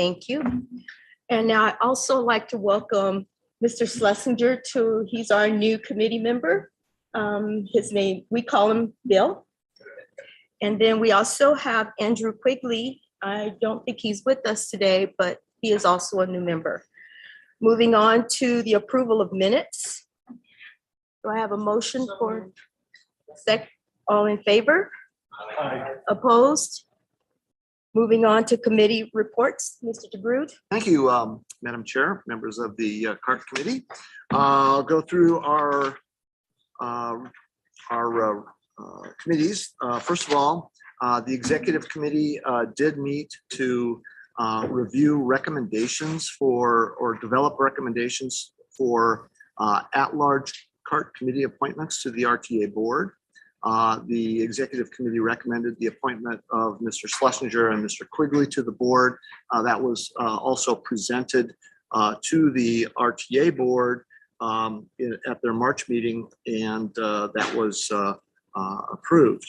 Thank you. And now I also like to welcome Mr. Schlesinger he's our new committee member. His name, we call him Bill. And then we also have Andrew Quigley. I don't think he's with us today, but he is also a new member. Moving on to the approval of minutes. Do I have a motion for all in favor? Aye. Opposed? Moving on to committee reports, Mr. DeGrood. Thank you, Madam Chair, members of the CART Committee. I'll go through our committees. First of all, the Executive Committee did meet to review recommendations or develop recommendations for at-large CART Committee appointments to the RTA Board. The Executive Committee recommended the appointment of Mr. Schlesinger and Mr. Quigley to the board. That was also presented to the RTA Board at their March meeting, and that was approved.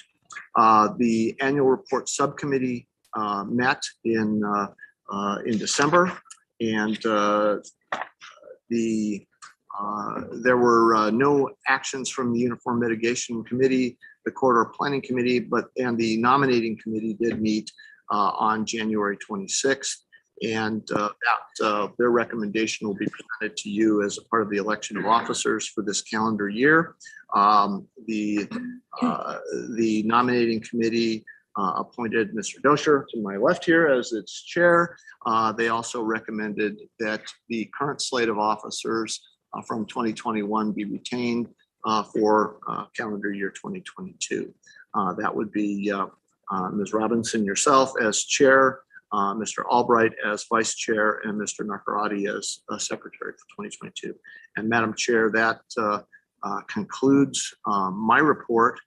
The Annual Report Subcommittee met in December, and there were no actions from the Uniform Mitigation Committee, the Corridor Planning Committee, and the Nominating Committee did meet on January 26th, and their recommendation will be presented to you as a part of the election of officers for this calendar year. The Nominating Committee appointed Mr. Dosher to my left here as its chair. They also recommended that the current slate of officers from 2021 be retained for calendar year 2022. That would be Ms. Robinson, yourself as chair, Mr. Albright as vice chair, and Mr. Nakarati as secretary for 2022. And Madam Chair, that concludes my report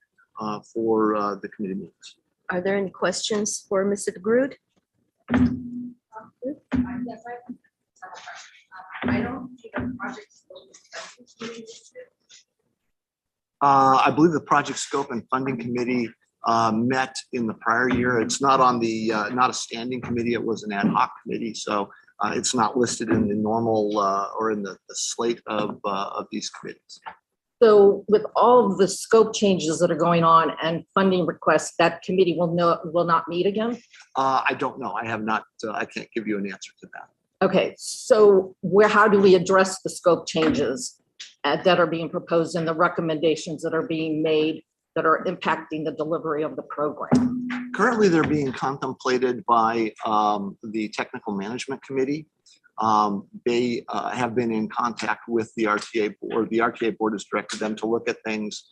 for the committee meetings. Are there any questions for Mr. DeGrood? Yes, I don't see the project scope. I believe the project scope and funding committee met in the prior year. It's not on the not a standing committee. It was an ad hoc committee, so it's not listed in the normal or in the slate of these committees. So with all of the scope changes that are going on and funding requests, that committee will not meet again? I don't know. I have not. I can't give you an answer to that. Okay, so how do we address the scope changes that are being proposed and the recommendations that are being made that are impacting the delivery of the program? Currently, they're being contemplated by the Technical Management Committee. They have been in contact with the RTA Board. The RTA Board has directed them to look at things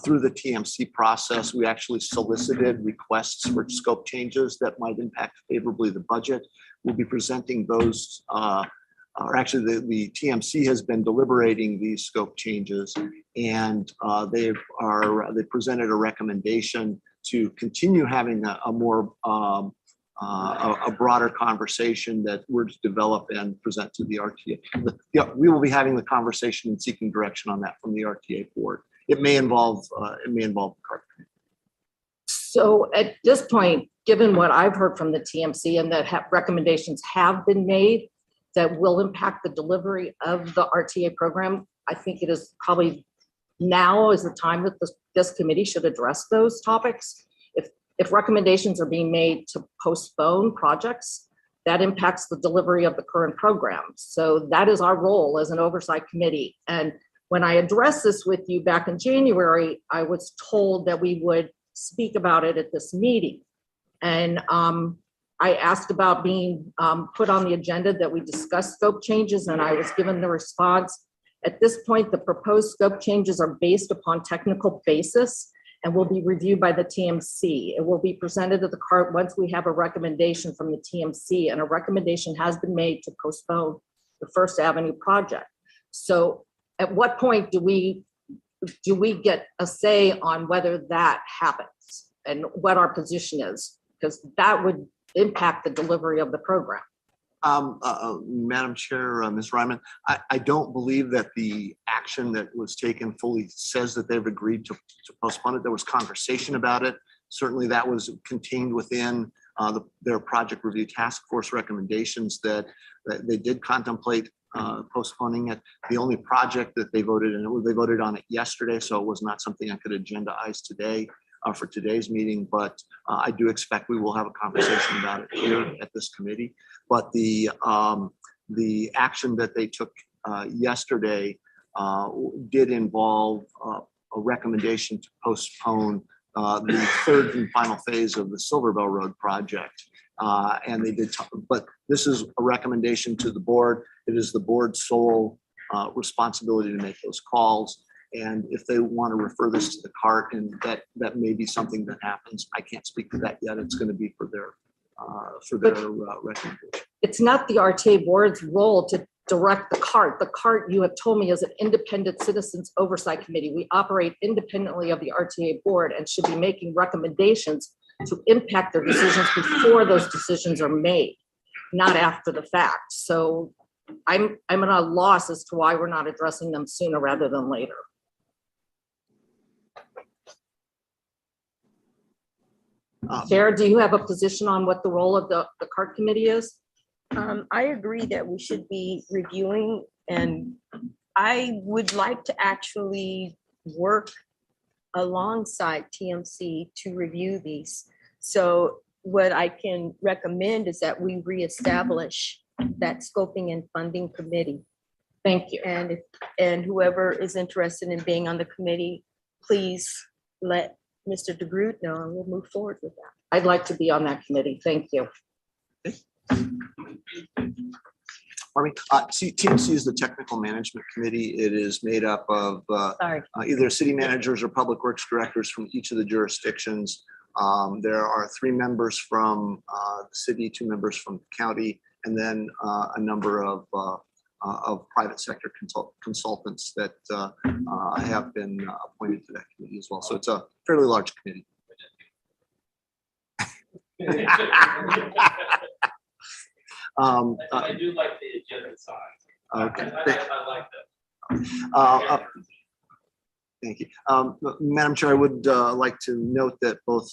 through the TMC process. We actually solicited requests for scope changes that might impact favorably the budget. We'll be presenting those, or actually the TMC has been deliberating these scope changes, and they presented a recommendation to continue having a more a broader conversation that we're to develop and present to the RTA. We will be having the conversation and seeking direction on that from the RTA Board. It may involve the CART. So at this point, given what I've heard from the TMC and that recommendations have been made that will impact the delivery of the RTA program, I think it is probably now is the time that this committee should address those topics. If recommendations are being made to postpone projects, that impacts the delivery of the current program. So that is our role as an oversight committee. And when I addressed this with you back in January, I was told that we would speak about it at this meeting. And I asked about being put on the agenda that we discuss scope changes, and I was given the response. At this point, the proposed scope changes are based upon technical basis and will be reviewed by the TMC. It will be presented to the CART once we have a recommendation from the TMC, and a recommendation has been made to postpone the First Avenue project. So at what point do we get a say on whether that happens and what our position is? Because that would impact the delivery of the program. Madam Chair, Ms. Ryman, I don't believe that the action that was taken fully says that they've agreed to postpone it. There was conversation about it. Certainly that was contained within their project review task force recommendations that they did contemplate postponing it. The only project that they voted on it yesterday, so it was not something I could agendaize today for today's meeting, but I do expect we will have a conversation about it here at this committee. But the action that they took yesterday did involve a recommendation to postpone the third and final phase of the Silverbell Road project. And they did, but this is a recommendation to the board. It is the board's sole responsibility to make those calls. And if they want to refer this to the CART, and that may be something that happens. I can't speak to that yet. It's going to be for their recommendation. It's not the RTA board's role to direct the CART. The CART, you have told me, is an independent citizens oversight committee. We operate independently of the RTA board and should be making recommendations to impact their decisions before those decisions are made, not after the fact. So I'm at a loss as to why we're not addressing them sooner rather than later. Sarah, do you have a position on what the role of the CART committee is? I agree that we should be reviewing, and I would like to actually work alongside TMC to review these. So what I can recommend is that we reestablish that scoping and funding committee. Thank you. And whoever is interested in being on the committee, please let Mr. DeGroot know, and we'll move forward with that. I'd like to be on that committee. Thank you. TMC is the technical management committee. It is made up of either city managers or public works directors from each of the jurisdictions. There are 3 members from the city, 2 members from the county, and then a number of private sector consultants that have been appointed to that committee as well. So it's a fairly large committee. I do like the agenda size. Okay. I like that. Thank you. Madam Chair, I would like to note that both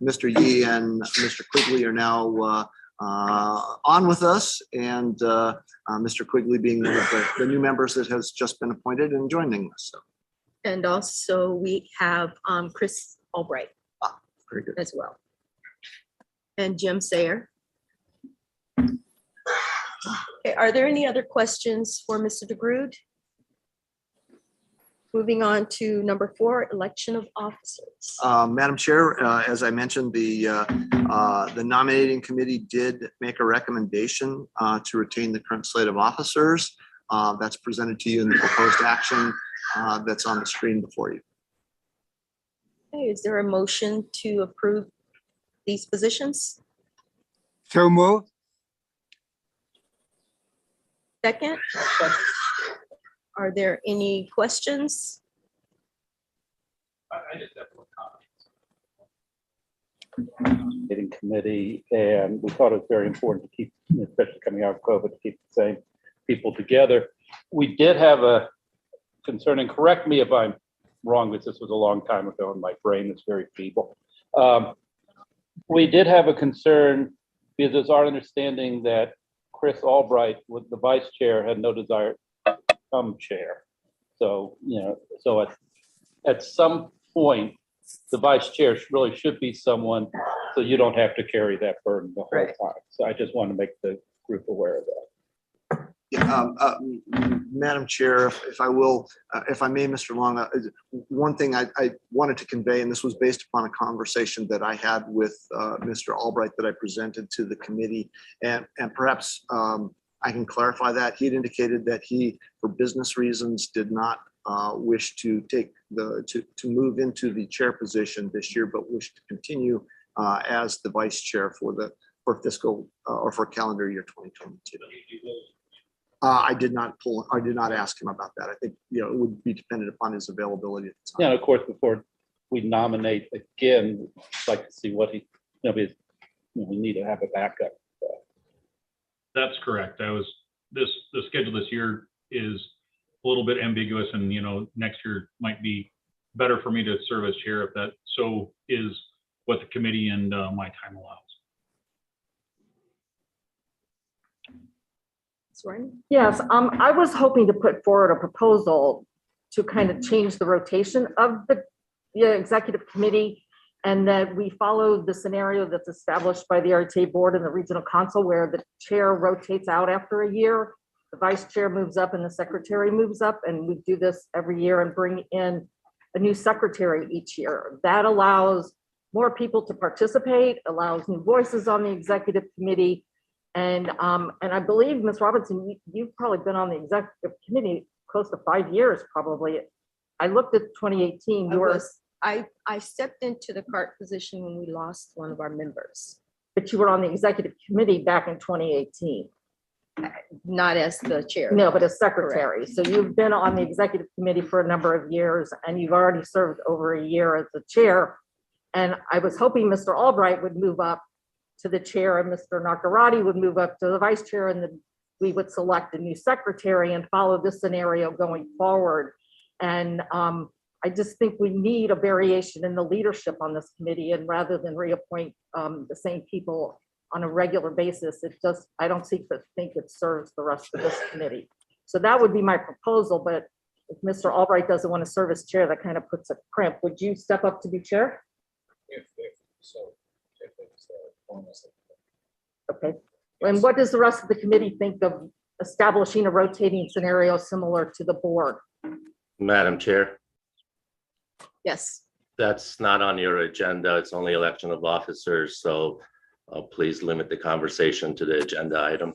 Mr. Yee and Mr. Quigley are now on with us, and Mr. Quigley being one of the new members that has just been appointed and joining us. So. And also we have Chris Albright Very good. as well. And Jim Sayer. Okay, are there any other questions for Mr. DeGroot? Moving on to number 4, election of officers. Madam Chair, as I mentioned, the nominating committee did make a recommendation to retain the current slate of officers. That's presented to you in the proposed action that's on the screen before you. Okay, is there a motion to approve these positions? So moved. Second? Are there any questions? I just have one comment. Meeting committee, and we thought it was very important to keep, especially coming out of COVID, to keep the same people together. We did have a concern, and correct me if I'm wrong, because this was a long time ago and my brain is very feeble. We did have a concern because it's our understanding that Chris Albright, with the vice chair, had no desire to become chair. So, so at some point, the vice chair really should be someone, so you don't have to carry that burden the whole Right. time. So I just want to make the group aware of that. Yeah, Madam Chair, if I will, if I may, Mr. Long, one thing I wanted to convey, and this was based upon a conversation that I had with Mr. Albright that I presented to the committee, and perhaps I can clarify that. He had indicated that he, for business reasons, did not wish to take to move into the chair position this year, but wished to continue as the vice chair for fiscal or for calendar year 2022. I did not ask him about that. I think, it would be dependent upon his availability at the time. Yeah, of course, before we nominate again, I'd like to see what he, because we need to have a backup. That's correct. The schedule this year is a little bit ambiguous, and next year might be better for me to serve as chair if that so is what the committee and my time allows. Right. Yes, I was hoping to put forward a proposal to kind of change the rotation of the executive committee, and that we follow the scenario that's established by the RTA board and the regional council, where the chair rotates out after a year, the vice chair moves up and the secretary moves up, and we do this every year and bring in a new secretary each year. That allows more people to participate, allows new voices on the executive committee. And I believe, Ms. Robinson, you've probably been on the executive committee close to 5 years, probably. I looked at 2018, you were, I stepped into the clerk position when we lost one of our members, but you were on the executive committee back in 2018. not as the chair. No, but as secretary. So you've been on the executive committee for a number of years, and you've already served over a year as the chair. And I was hoping Mr. Albright would move up to the chair and Mr. Nakarati would move up to the vice chair, and then we would select a new secretary and follow this scenario going forward. And I just think we need a variation in the leadership on this committee, and rather than reappoint the same people on a regular basis, I don't think it serves the rest of this committee. So that would be my proposal, but if Mr. Albright doesn't want to serve as chair, that kind of puts a crimp. Would you step up to be chair? If it's bonus. Okay. And what does the rest of the committee think of establishing a rotating scenario similar to the board? Madam Chair, Yes. that's not on your agenda. It's only election of officers, so please limit the conversation to the agenda item.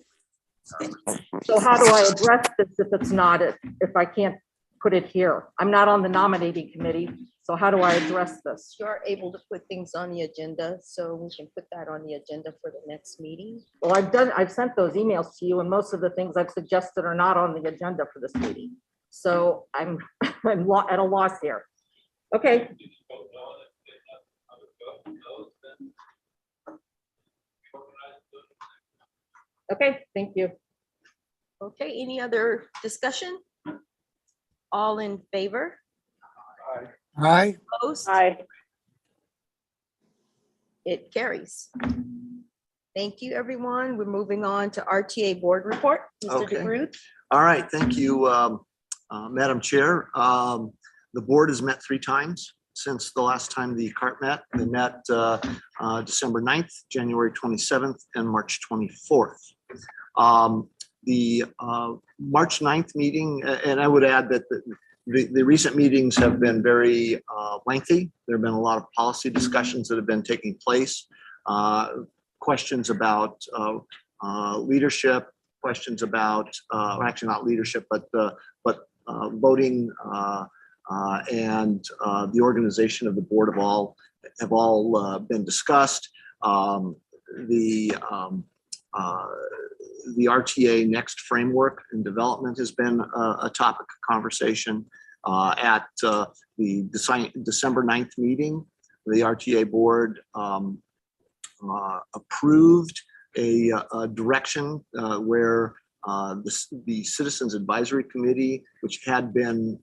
So how do I address this if it's not, if I can't put it here? I'm not on the nominating committee, so how do I address this? You're able to put things on the agenda, so we can put that on the agenda for the next meeting. Well, I've sent those emails to you, and most of the things I've suggested are not on the agenda for this meeting. So I'm at a loss here. Okay. Okay, thank you. Okay, any other discussion? All in favor? Aye. Opposed? Aye. It carries. Thank you, everyone. We're moving on to RTA board report. Mr. Okay. DeGroot. All right, thank you, Madam Chair. The board has met 3 times since the last time the CART met. They met December 9th, January 27th, and March 24th. The March 9th meeting, and I would add that the recent meetings have been very lengthy. There have been a lot of policy discussions that have been taking place. Questions about leadership, questions about, or actually not leadership, but voting and the organization of the board have all been discussed. The RTA Next framework and development has been a topic of conversation. At the December 9th meeting, the RTA board approved a direction where the Citizens Advisory Committee, which had been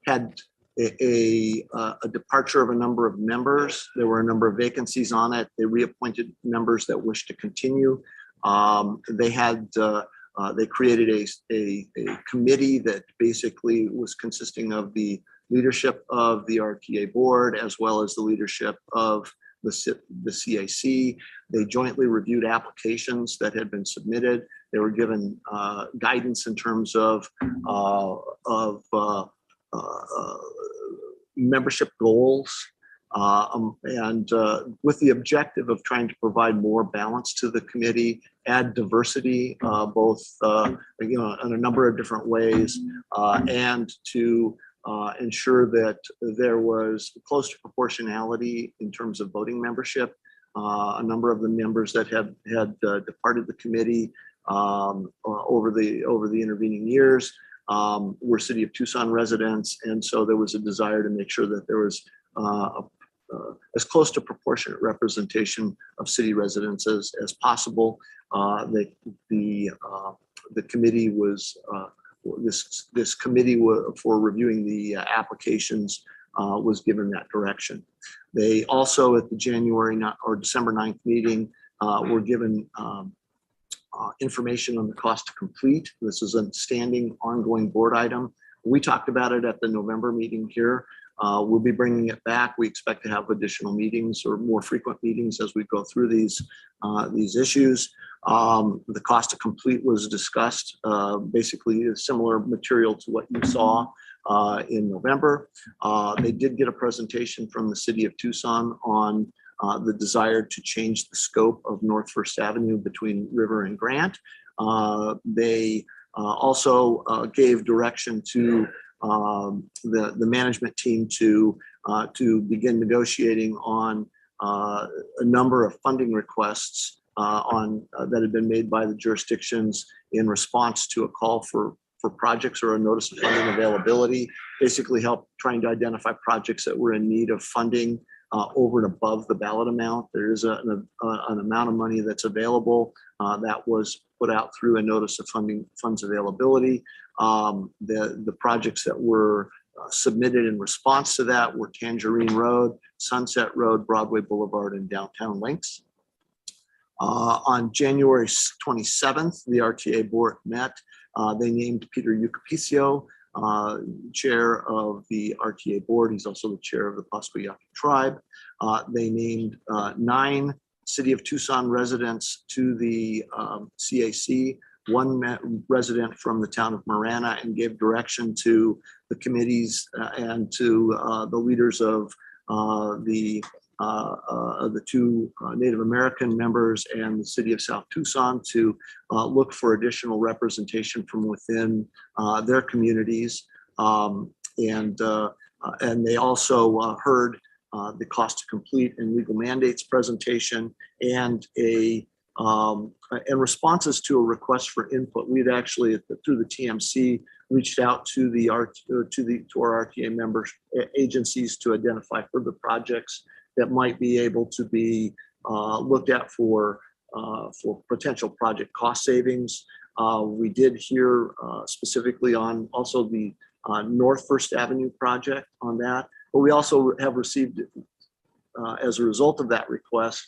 had a departure of a number of members. There were a number of vacancies on it. They reappointed members that wished to continue. They created a committee that basically was consisting of the leadership of the RTA board as well as the leadership of the CAC. They jointly reviewed applications that had been submitted. They were given guidance in terms of membership goals, and with the objective of trying to provide more balance to the committee, add diversity, both in a number of different ways, and to ensure that there was close to proportionality in terms of voting membership. A number of the members that had departed the committee over the intervening years were City of Tucson residents, and so there was a desire to make sure that there was as close to proportionate representation of city residents as possible. The committee was this committee for reviewing the applications was given that direction. They also at the December 9th meeting were given information on the cost to complete. This is a standing ongoing board item. We talked about it at the November meeting here. We'll be bringing it back. We expect to have additional meetings or more frequent meetings as we go through these issues. The cost to complete was discussed, basically a similar material to what you saw in November. They did get a presentation from the city of Tucson on the desire to change the scope of North First Avenue between River and Grant. They also gave direction to the management team to begin negotiating on a number of funding requests that had been made by the jurisdictions in response to a call for projects or a notice of funding availability. Basically help trying to identify projects that were in need of funding over and above the ballot amount. There is an amount of money that's available that was put out through a notice of funds availability. The projects that were submitted in response to that were Tangerine Road, Sunset Road, Broadway Boulevard, and Downtown Links. On January 27th, the RTA board met. They named Peter Ucapicio chair of the RTA board. He's also the chair of the Pasco Yaqui tribe. They named 9 City of Tucson residents to the CAC, 1 resident from the town of Marana, and gave direction to the committees and to the leaders of the 2 Native American members and the city of South Tucson to look for additional representation from within their communities. And they also heard the cost to complete and legal mandates presentation and and responses to a request for input. We'd actually, through the TMC, reached out to our RTA members agencies to identify further projects that might be able to be looked at for potential project cost savings. We did hear specifically on also the North First Avenue project on that, but we also have received, as a result of that request,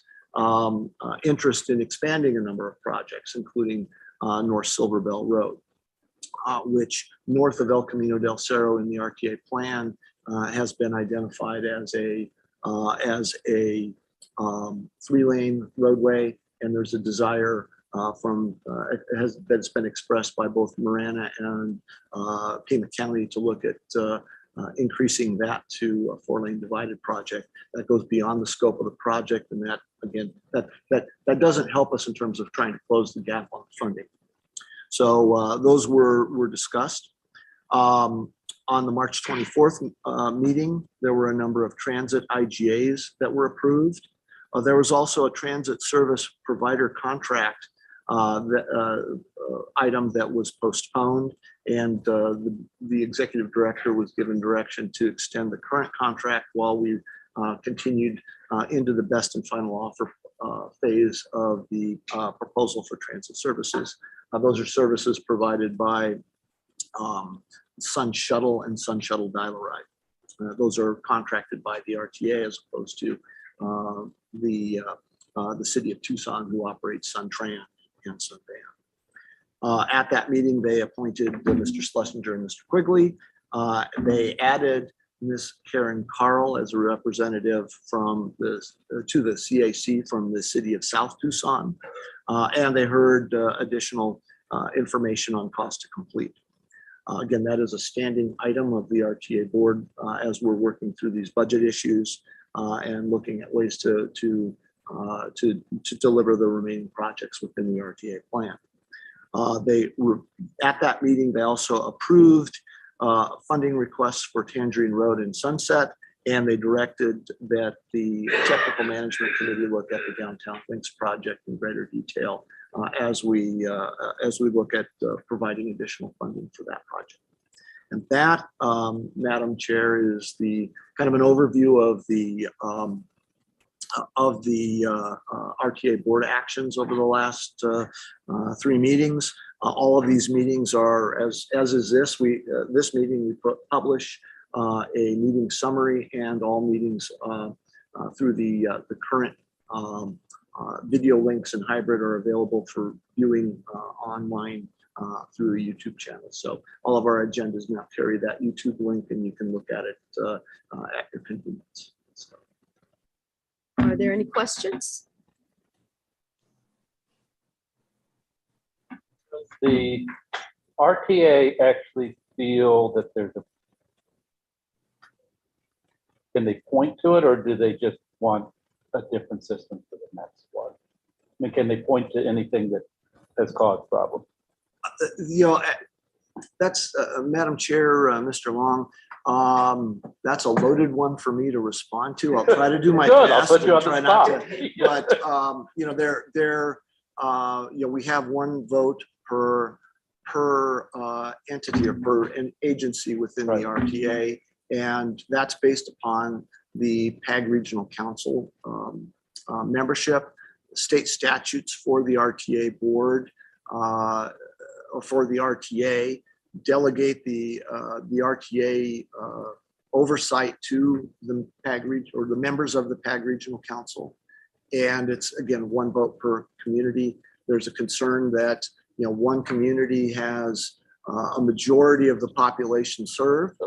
interest in expanding a number of projects, including North Silver Bell Road, which north of El Camino del Cerro in the RTA plan has been identified as a 3-lane roadway, and there's a desire that's been expressed by both Marana and Pima County to look at increasing that to a 4-lane divided project that goes beyond the scope of the project, and that again that doesn't help us in terms of trying to close the gap on funding. So those were discussed. On the March 24th meeting, there were a number of transit IGAs that were approved. There was also a transit service provider contract item that was postponed, and the executive director was given direction to extend the current contract while we continued into the best and final offer phase of the proposal for transit services. Those are services provided by Sun Shuttle and Sun Shuttle Dial-A-Ride. Those are contracted by the RTA as opposed to the city of Tucson, who operates Suntran and Sunvan. At that meeting, they appointed Mr. Schlesinger and Mr. Quigley. They added Ms. Karen Carl as a representative to the CAC from the city of South Tucson, and they heard additional information on cost to complete. Again, that is a standing item of the RTA board as we're working through these budget issues and looking at ways to deliver the remaining projects within the RTA plan. At that meeting, they also approved funding requests for Tangerine Road and Sunset, and they directed that the technical management committee look at the Downtown Links project in greater detail as we look at providing additional funding for that project. And that, Madam Chair, is the kind of an overview of the RTA board actions over the last 3 meetings. All of these meetings are, as is this meeting, we publish a meeting summary and all meetings through the current video links and hybrid are available for viewing online through the YouTube channel. So all of our agendas now carry that YouTube link, and you can look at it at your convenience. So. Are there any questions? The RTA actually feel that there's a, can they point to it, or do they just want a different system for the next one? I mean, can they point to anything that has caused problems? You know, that's Madam Chair, Mr. Long. That's a loaded one for me to respond to. I'll try to do my Good, best. I'll put you on try the not spot. to- But you know, you know, we have one vote per entity or per an agency within the RTA, and that's based upon the PAG Regional Council membership, state statutes for the RTA board. Or for the RTA, delegate the RTA oversight to the PAG region or the members of the PAG Regional Council. And it's, again, one vote per community. There's a concern that, you know, one community has a majority of the population served,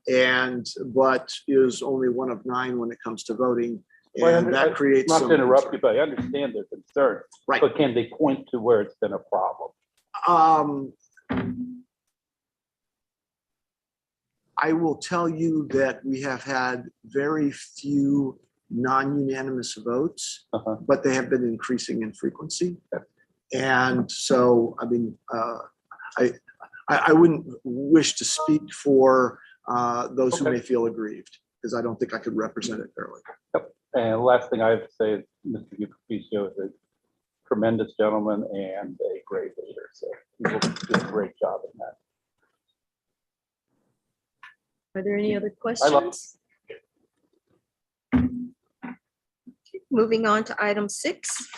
but is only one of 9 when it comes to voting. And that creates Not some to interrupt concern. you, but I understand their concern. Right. But can they point to where it's been a problem? I will tell you that we have had very few non-unanimous votes, but they have been increasing in frequency. And so, I mean, I wouldn't wish to speak for those who may feel aggrieved, because I don't think I could represent it fairly. And the last thing I have to say is Mr. Ucapicio is a tremendous gentleman and a great leader. So he will do a great job in that. Are there any other questions? Moving on to item 6.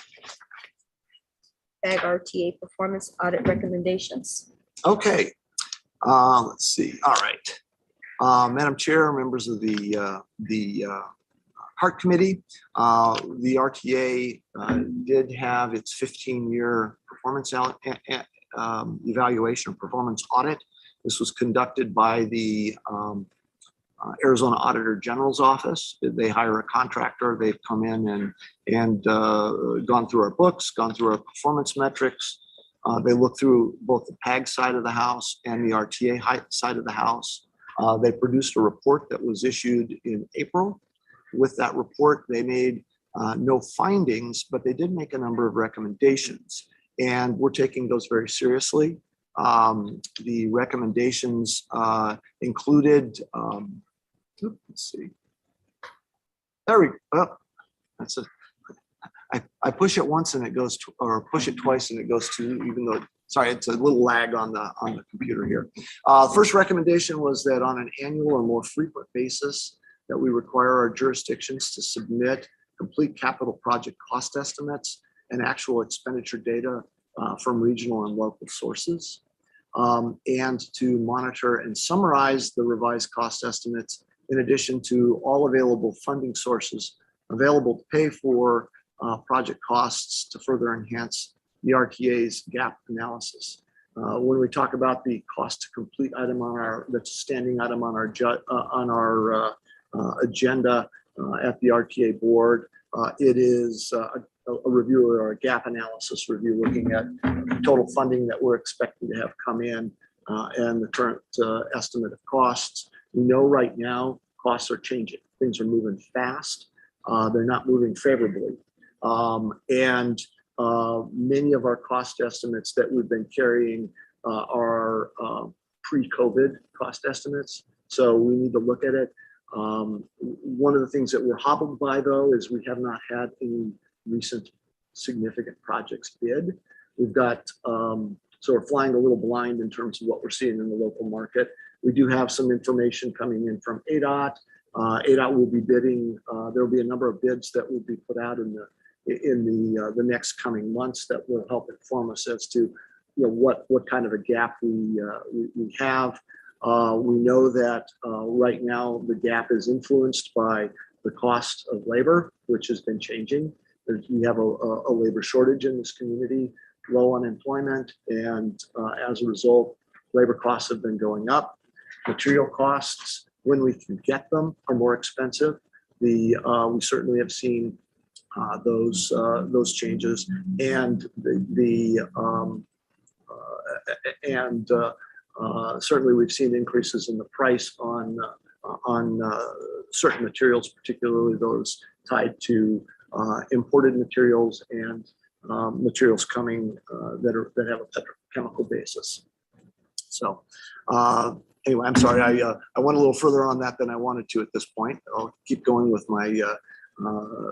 PAG RTA performance audit recommendations. Okay, let's see. All right, Madam Chair, members of the HART Committee, the RTA did have its 15-year performance evaluation or performance audit. This was conducted by the Arizona Auditor General's Office. They hire a contractor. They've come in and gone through our books, gone through our performance metrics. They look through both the PAG side of the house and the RTA side of the house. They produced a report that was issued in April. With that report, they made no findings, but they did make a number of recommendations, and we're taking those very seriously. The recommendations included, let's see, there we go. That's a, I push it once and it goes to, or push it twice and it goes to, even though, sorry, it's a little lag on the computer here. First recommendation was that on an annual or more frequent basis, that we require our jurisdictions to submit complete capital project cost estimates and actual expenditure data from regional and local sources, and to monitor and summarize the revised cost estimates in addition to all available funding sources available to pay for project costs to further enhance the RTA's gap analysis. When we talk about the cost to complete item on our, that's a standing item on our agenda at the RTA board, it is a review or a gap analysis review looking at total funding that we're expecting to have come in and the current estimate of costs. We know right now costs are changing. Things are moving fast. They're not moving favorably. And many of our cost estimates that we've been carrying are pre-COVID cost estimates. So we need to look at it. One of the things that we're hobbled by, though, is we have not had any recent significant projects bid. We've got, so we're flying a little blind in terms of what we're seeing in the local market. We do have some information coming in from ADOT. ADOT will be bidding. There will be a number of bids that will be put out in the next coming months that will help inform us as to, you know, what kind of a gap we have. We know that right now the gap is influenced by the cost of labor, which has been changing. we have a labor shortage in this community, low unemployment, and as a result, labor costs have been going up. Material costs, when we can get them, are more expensive. We certainly have seen those changes, and certainly we've seen increases in the price on certain materials, particularly those tied to imported materials and materials coming that have a petrochemical basis. So anyway, I'm sorry, I went a little further on that than I wanted to at this point. I'll keep going with my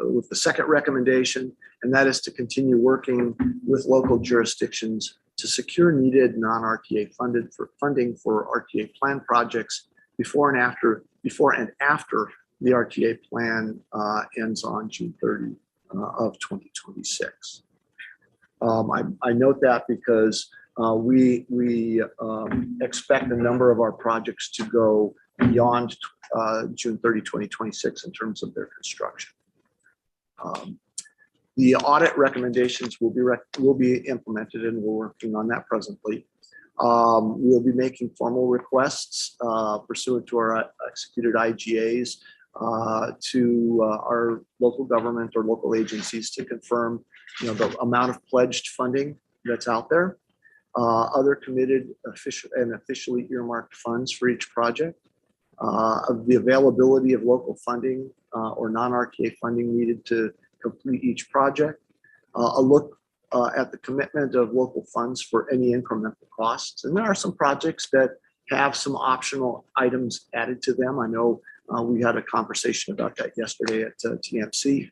with the second recommendation, and that is to continue working with local jurisdictions to secure needed non-RTA funding for RTA plan projects before and after the RTA plan ends on June 30 of 2026. I note that because we expect a number of our projects to go beyond June 30, 2026 in terms of their construction. The audit recommendations will be implemented, and we're working on that presently. We'll be making formal requests pursuant to our executed IGAs to our local government or local agencies to confirm, the amount of pledged funding that's out there, other committed officially earmarked funds for each project, of the availability of local funding or non-RTA funding needed to complete each project, a look at the commitment of local funds for any incremental costs. And there are some projects that have some optional items added to them. I know we had a conversation about that yesterday at TMC.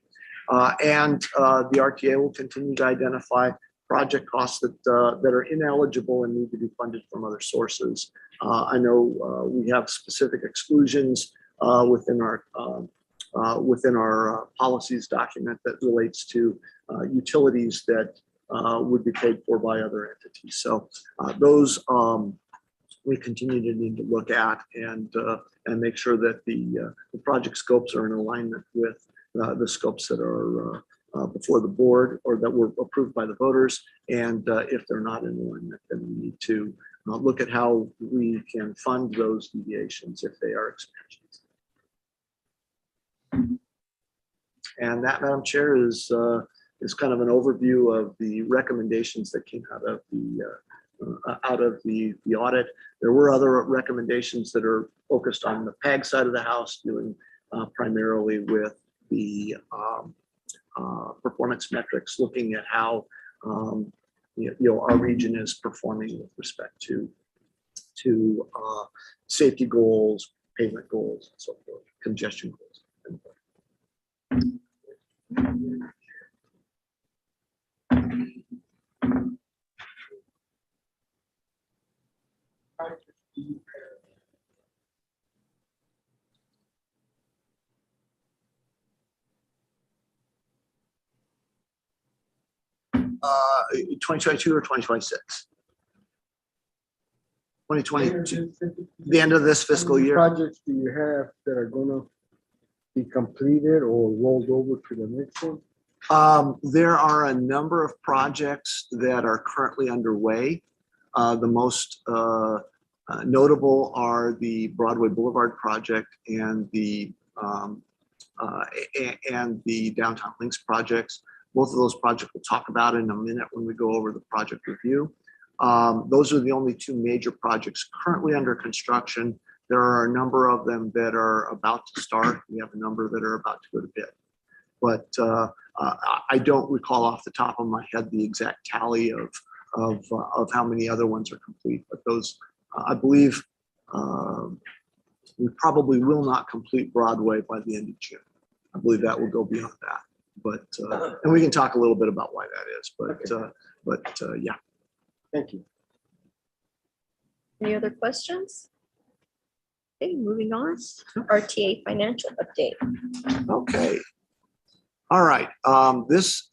And the RTA will continue to identify project costs that are ineligible and need to be funded from other sources. I know we have specific exclusions within our policies document that relates to utilities that would be paid for by other entities. So those we continue to need to look at and make sure that the project scopes are in alignment with the scopes that are before the board or that were approved by the voters. And if they're not in alignment, then we need to look at how we can fund those deviations if they are expansions. And that, Madam Chair, is kind of an overview of the recommendations that came out of the audit. There were other recommendations that are focused on the PAG side of the house, dealing primarily with the performance metrics, looking at how our region is performing with respect to safety goals, pavement goals, and so forth, congestion goals. Uh, 2022 or 2026? 2022, the end of this fiscal year. Projects do you have that are gonna be completed or rolled over to the next one? There are a number of projects that are currently underway. The most notable are the Broadway Boulevard project and the Downtown Links projects. Both of those projects we'll talk about in a minute when we go over the project review. Those are the only two major projects currently under construction. There are a number of them that are about to start. We have a number that are about to go to bid. But I don't recall off the top of my head the exact tally of how many other ones are complete. But those, I believe, we probably will not complete Broadway by the end of June. I believe that will go beyond that. But and we can talk a little bit about why that is. But yeah. Thank you. Any other questions? Okay, moving on. RTA financial update. Okay. All right. This,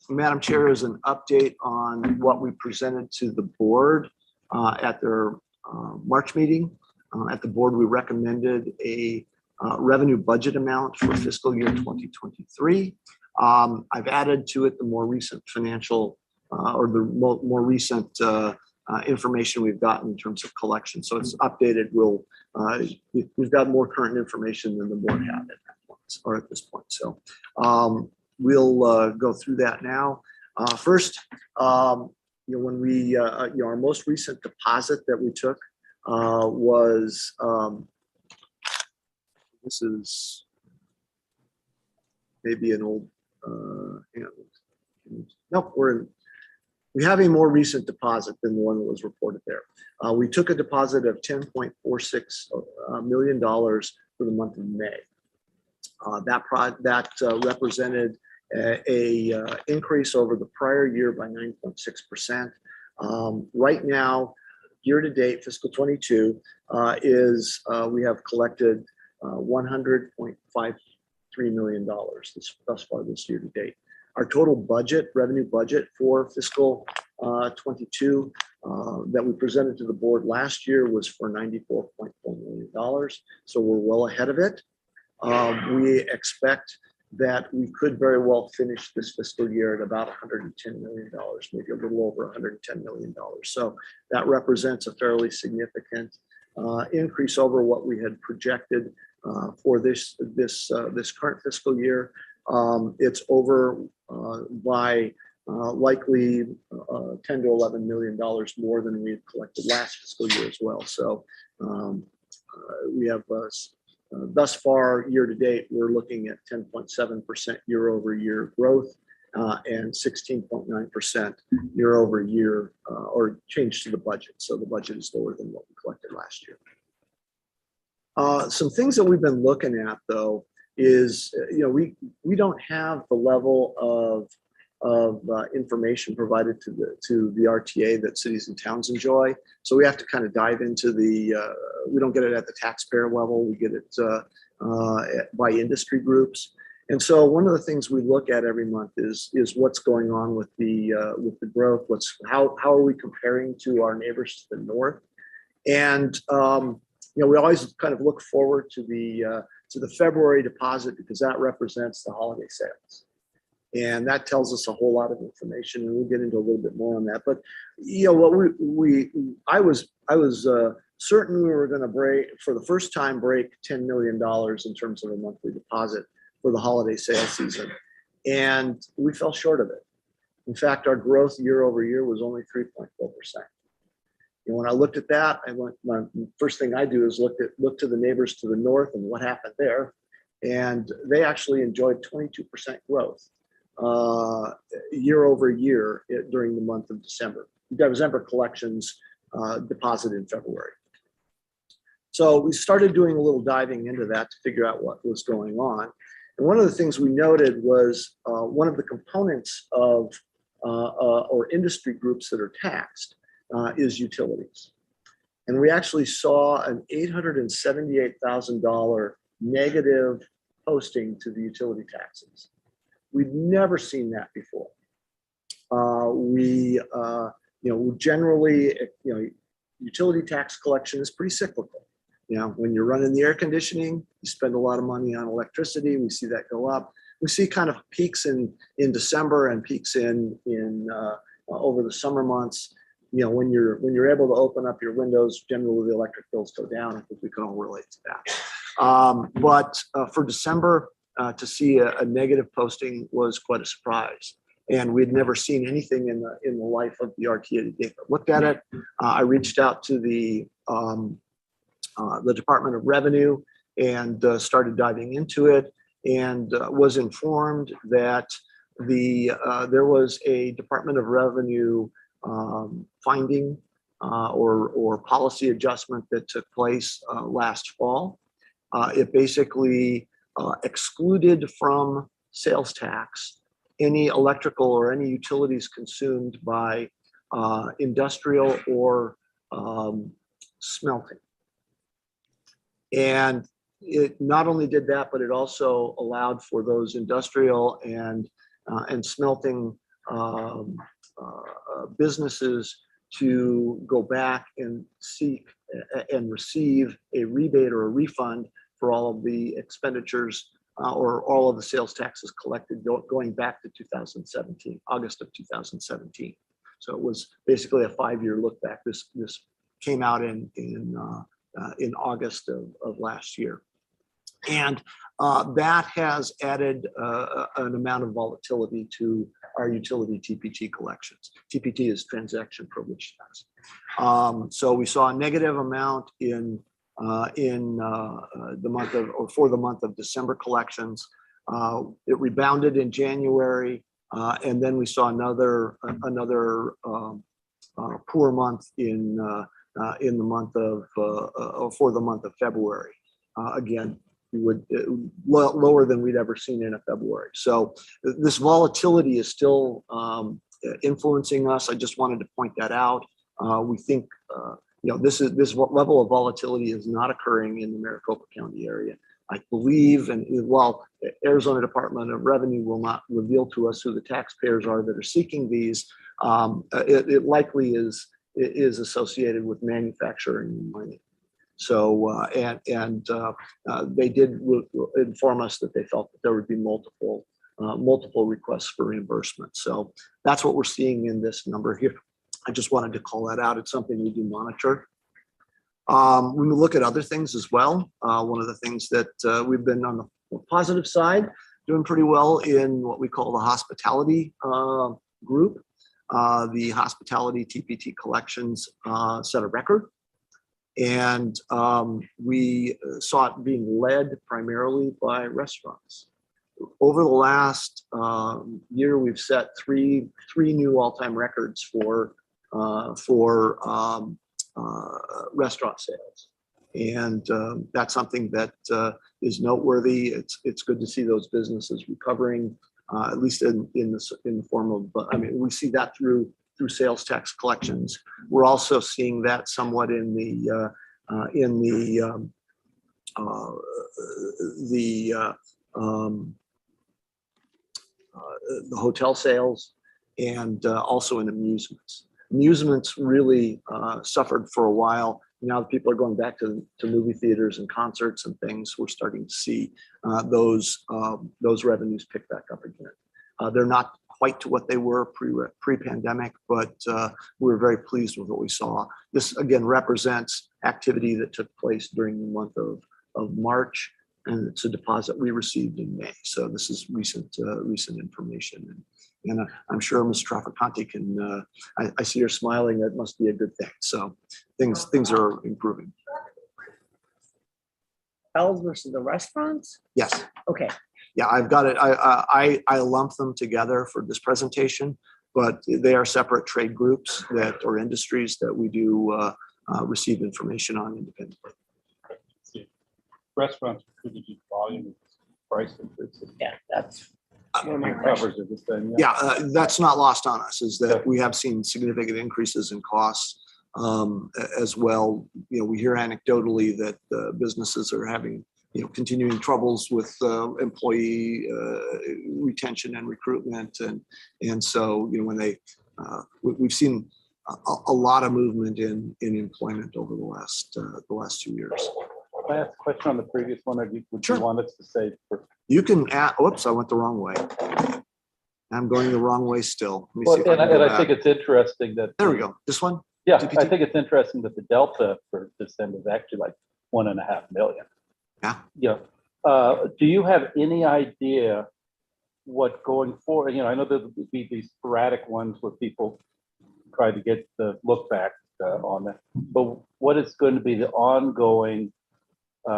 Madam Chair, is an update on what we presented to the board at their March meeting. At the board, we recommended a revenue budget amount for fiscal year 2023 I've added to it the more recent financial or the more recent information we've gotten in terms of collection. So it's updated. We've got more current information than the board had at that point, or at this point. So we'll go through that now. First, when we, our most recent deposit that we took was, this is maybe an old, nope, we have a more recent deposit than the one that was reported there. We took a deposit of $10.46 million for the month of May. That represented a increase over the prior year by 9.6%. Right now, year to date, fiscal 22 we have collected $100.53 million thus far this year to date. Our total revenue budget for fiscal 22 that we presented to the board last year was for $94.4 million. So we're well ahead of it. We expect that we could very well finish this fiscal year at about $110 million, maybe a little over $110 million. So that represents a fairly significant increase over what we had projected for this current fiscal year. It's over by likely $10 to $11 million more than we had collected last fiscal year as well. So we have thus far year to date, we're looking at 10.7% year over year growth and 16.9% year over year or change to the budget. So the budget is lower than what we collected last year. Some things that we've been looking at though is, we don't have the level of information provided to the RTA that cities and towns enjoy. So we have to kind of dive into we don't get it at the taxpayer level. We get it by industry groups. And so one of the things we look at every month is what's going on with the growth. How are we comparing to our neighbors to the north? And we always kind of look forward to the February deposit because that represents the holiday sales. And that tells us a whole lot of information, and we'll get into a little bit more on that. But I was certain we were going to for the first time break $10 million in terms of a monthly deposit for the holiday sales season, and we fell short of it. In fact, our growth year over year was only 3.4%. When I looked at that, my first thing I do is look to the neighbors to the north and what happened there, and they actually enjoyed 22% growth year over year during the month of December. December collections deposited in February. So we started doing a little diving into that to figure out what was going on. And one of the things we noted was one of the components of or industry groups that are taxed is utilities. And we actually saw an $878,000 negative posting to the utility taxes. We've never seen that before. Generally, utility tax collection is pretty cyclical. When you're running the air conditioning, you spend a lot of money on electricity. We see that go up. We see kind of peaks in December and peaks in over the summer months. When you're able to open up your windows, generally the electric bills go down. I think we can all relate to that. But for December, to see a negative posting was quite a surprise, and we'd never seen anything in the life of the RTA to date. But looked at it. I reached out to the Department of Revenue and started diving into it, and was informed that there was a Department of Revenue finding or policy adjustment that took place last fall. It basically excluded from sales tax any electrical or any utilities consumed by industrial or smelting. And it not only did that, but it also allowed for those industrial and smelting businesses to go back and seek and receive a rebate or a refund for all of the expenditures or all of the sales taxes collected going back to 2017, August of 2017. So it was basically a 5-year look back. This came out in August of last year. And that has added an amount of volatility to our utility TPT collections. TPT is transaction privilege tax. So we saw a negative amount in the month of, or for the month of December collections. It rebounded in January, and then we saw another poor month in the month of, or for the month of February. Again, lower than we'd ever seen in a February. So this volatility is still influencing us. I just wanted to point that out. We think this level of volatility is not occurring in the Maricopa County area. I believe, and while the Arizona Department of Revenue will not reveal to us who the taxpayers are that are seeking these, it likely is associated with manufacturing and mining. So, they did inform us that they felt that there would be multiple requests for reimbursement. So that's what we're seeing in this number here. I just wanted to call that out. It's something we do monitor. When we look at other things as well, one of the things that we've been on the positive side, doing pretty well in what we call the hospitality group. The hospitality TPT collections set a record. And we saw it being led primarily by restaurants. Over the last year, we've set three new all-time records for restaurant sales, and that's something that is noteworthy. It's good to see those businesses recovering, at least in the form of. I mean, we see that through sales tax collections. We're also seeing that somewhat in the hotel sales, and also in amusements. Amusements really suffered for a while. Now that people are going back to movie theaters and concerts and things, we're starting to see those revenues pick back up again. They're not quite to what they were pre-pandemic, but we were very pleased with what we saw. This again represents activity that took place during the month of March, and it's a deposit we received in May. So this is recent information, and I'm sure Ms. Traficante can. I see her smiling. That must be a good thing. So things are improving. Hotels versus the restaurants? Yes. Okay. Yeah, I've got it. I lump them together for this presentation, but they are separate trade groups or industries that we do receive information on independently. Restaurants, could you volume price increases? Yeah, that's one of my Covers questions. everything. Yeah, that's not lost on us, is that we have seen significant increases in costs as well. We hear anecdotally that businesses are having continuing troubles with employee retention and recruitment, and so when we've seen a lot of movement in employment over the last 2 years. Can I ask a question on the previous one? Would Sure. you want us to say? You can add. Whoops, I went the wrong way. I'm going the wrong way still. Let me see Well, if I can and go I back. think it's interesting that. There we go. This one. Yeah, TPT? I think it's interesting that the delta for December is actually like 1.5 million. Yeah. Yeah. Do you have any idea what going forward? I know there would be these sporadic ones where people try to get the look back on that, but what is going to be the ongoing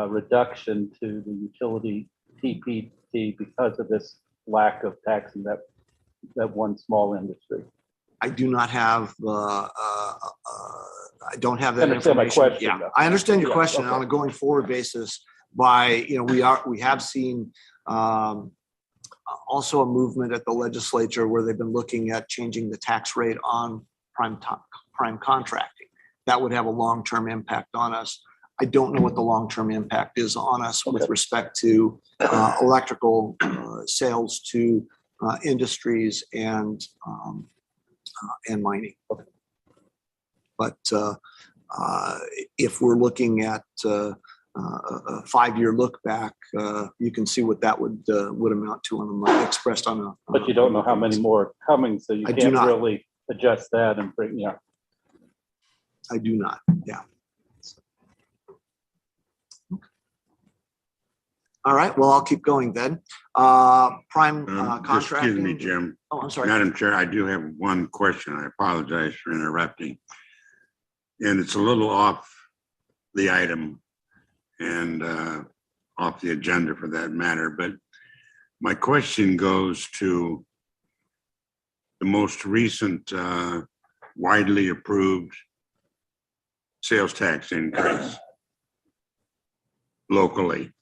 reduction to the utility TPT because of this lack of taxing that one small industry? I do not have. I don't have that I understand my information. question, Yeah, though. I understand your Yeah, question. okay. On a going forward basis, we have seen also a movement at the legislature where they've been looking at changing the tax rate on prime contracting. That would have a long-term impact on us. I don't know what the long-term impact is on us with respect to electrical sales to industries and mining. But if we're looking at a 5-year look back, you can see what that would amount to on a expressed on a. But you don't know how many more coming, so you I do can't not. really adjust that and bring, yeah. I do not, yeah. All right, well, I'll keep going then. Prime Just excuse me, contracting. Jim. Oh, I'm sorry. Madam Chair, I do have one question. I apologize for interrupting. And it's a little off the item and off the agenda for that matter. But my question goes to the most recent widely approved sales tax increase locally.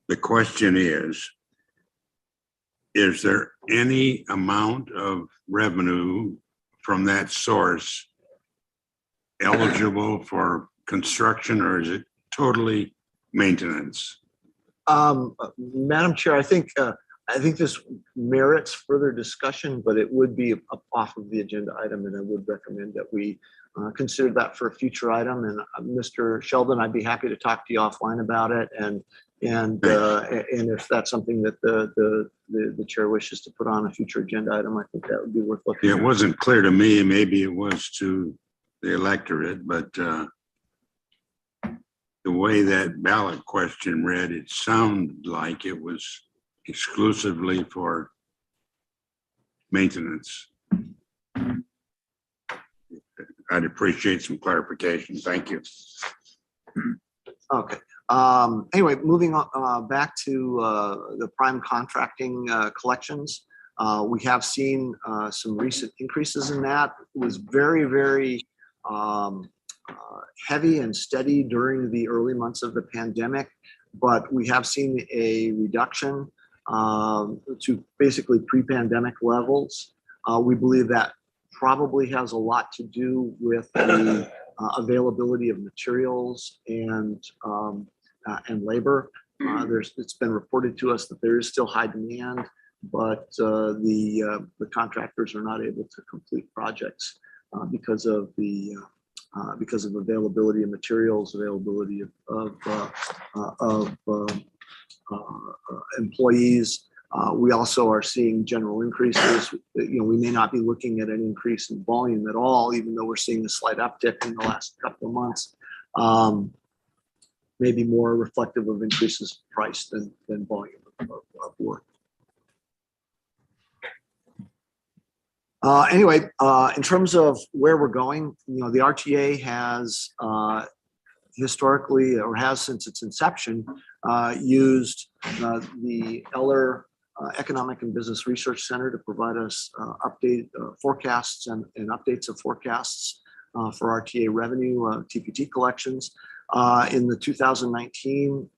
The question is there any amount of revenue from that source eligible for construction, or is it totally maintenance? Madam Chair, I think this merits further discussion, but it would be off of the agenda item, and I would recommend that we consider that for a future item. And Mr. Sheldon, I'd be happy to talk to you offline about it, and if that's something that the chair wishes to put on a future agenda item, I think that would be worth looking at. It wasn't clear to me, maybe it was to the electorate, but the way that ballot question read, it sounded like it was exclusively for maintenance. I'd appreciate some clarification. Thank you. Okay. Anyway, moving on back to the prime contracting collections. We have seen some recent increases in that. It was very, very heavy and steady during the early months of the pandemic, but we have seen a reduction to basically pre-pandemic levels. We believe that probably has a lot to do with the availability of materials and labor. It's been reported to us that there is still high demand, but the contractors are not able to complete projects because of availability of materials, availability of employees. We also are seeing general increases. We may not be looking at an increase in volume at all, even though we're seeing a slight uptick in the last couple of months. Maybe more reflective of increases in price than volume of work. Anyway, in terms of where we're going, the RTA has historically, or has since its inception, used the Eller Economic and Business Research Center to provide us forecasts and updates of forecasts for RTA revenue, TPT collections. In the 2019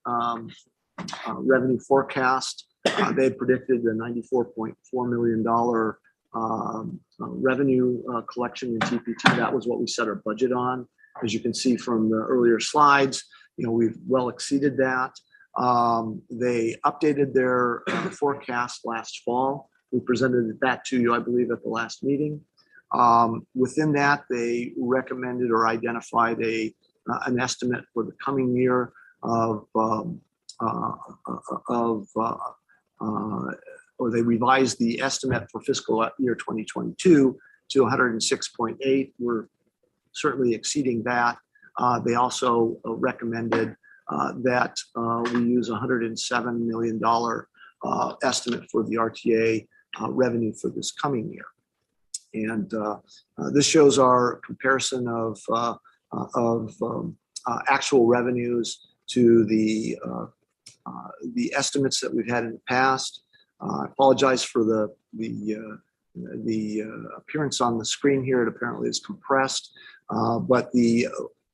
revenue forecast, they had predicted a $94.4 million revenue collection in TPT. That was what we set our budget on. As you can see from the earlier slides, we've well exceeded that. They updated their forecast last fall. We presented that to you, I believe, at the last meeting. Within that, they recommended or identified an estimate for the coming year or they revised the estimate for fiscal year 2022 to 106.8. We're certainly exceeding that. They also recommended that we use $107 million estimate for the RTA revenue for this coming year. And this shows our comparison of actual revenues to the estimates that we've had in the past. I apologize for the appearance on the screen here. It apparently is compressed, but the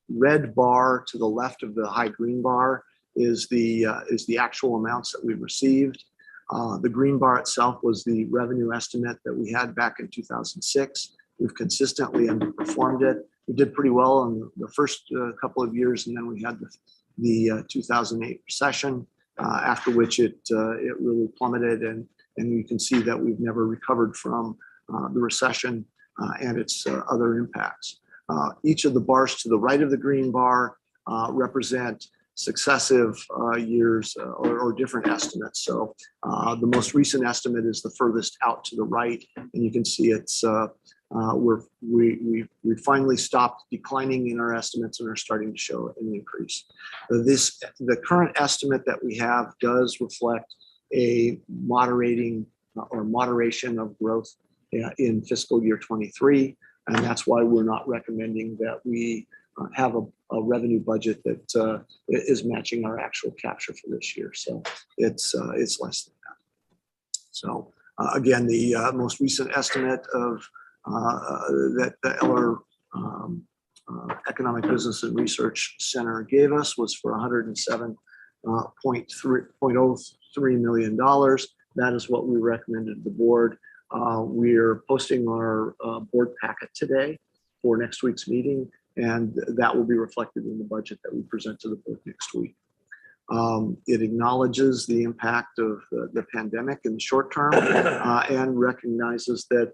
red bar to the left of the high green bar is the actual amounts that we've received. The green bar itself was the revenue estimate that we had back in 2006. We've consistently underperformed it. We did pretty well in the first couple of years, and then we had the 2008 recession, after which it really plummeted, and you can see that we've never recovered from the recession and its other impacts. Each of the bars to the right of the green bar represent successive years or different estimates. So the most recent estimate is the furthest out to the right, and you can see it's we finally stopped declining in our estimates and are starting to show an increase. The current estimate that we have does reflect a moderating or moderation of growth in fiscal year 23, and that's why we're not recommending that we have a revenue budget that is matching our actual capture for this year. So it's less than that. So again, the most recent estimate of that the Eller Economic Business and Research Center gave us was for $107.03 million. That is what we recommended to the board. We're posting our board packet today for next week's meeting, and that will be reflected in the budget that we present to the board next week. It acknowledges the impact of the pandemic in the short term and recognizes that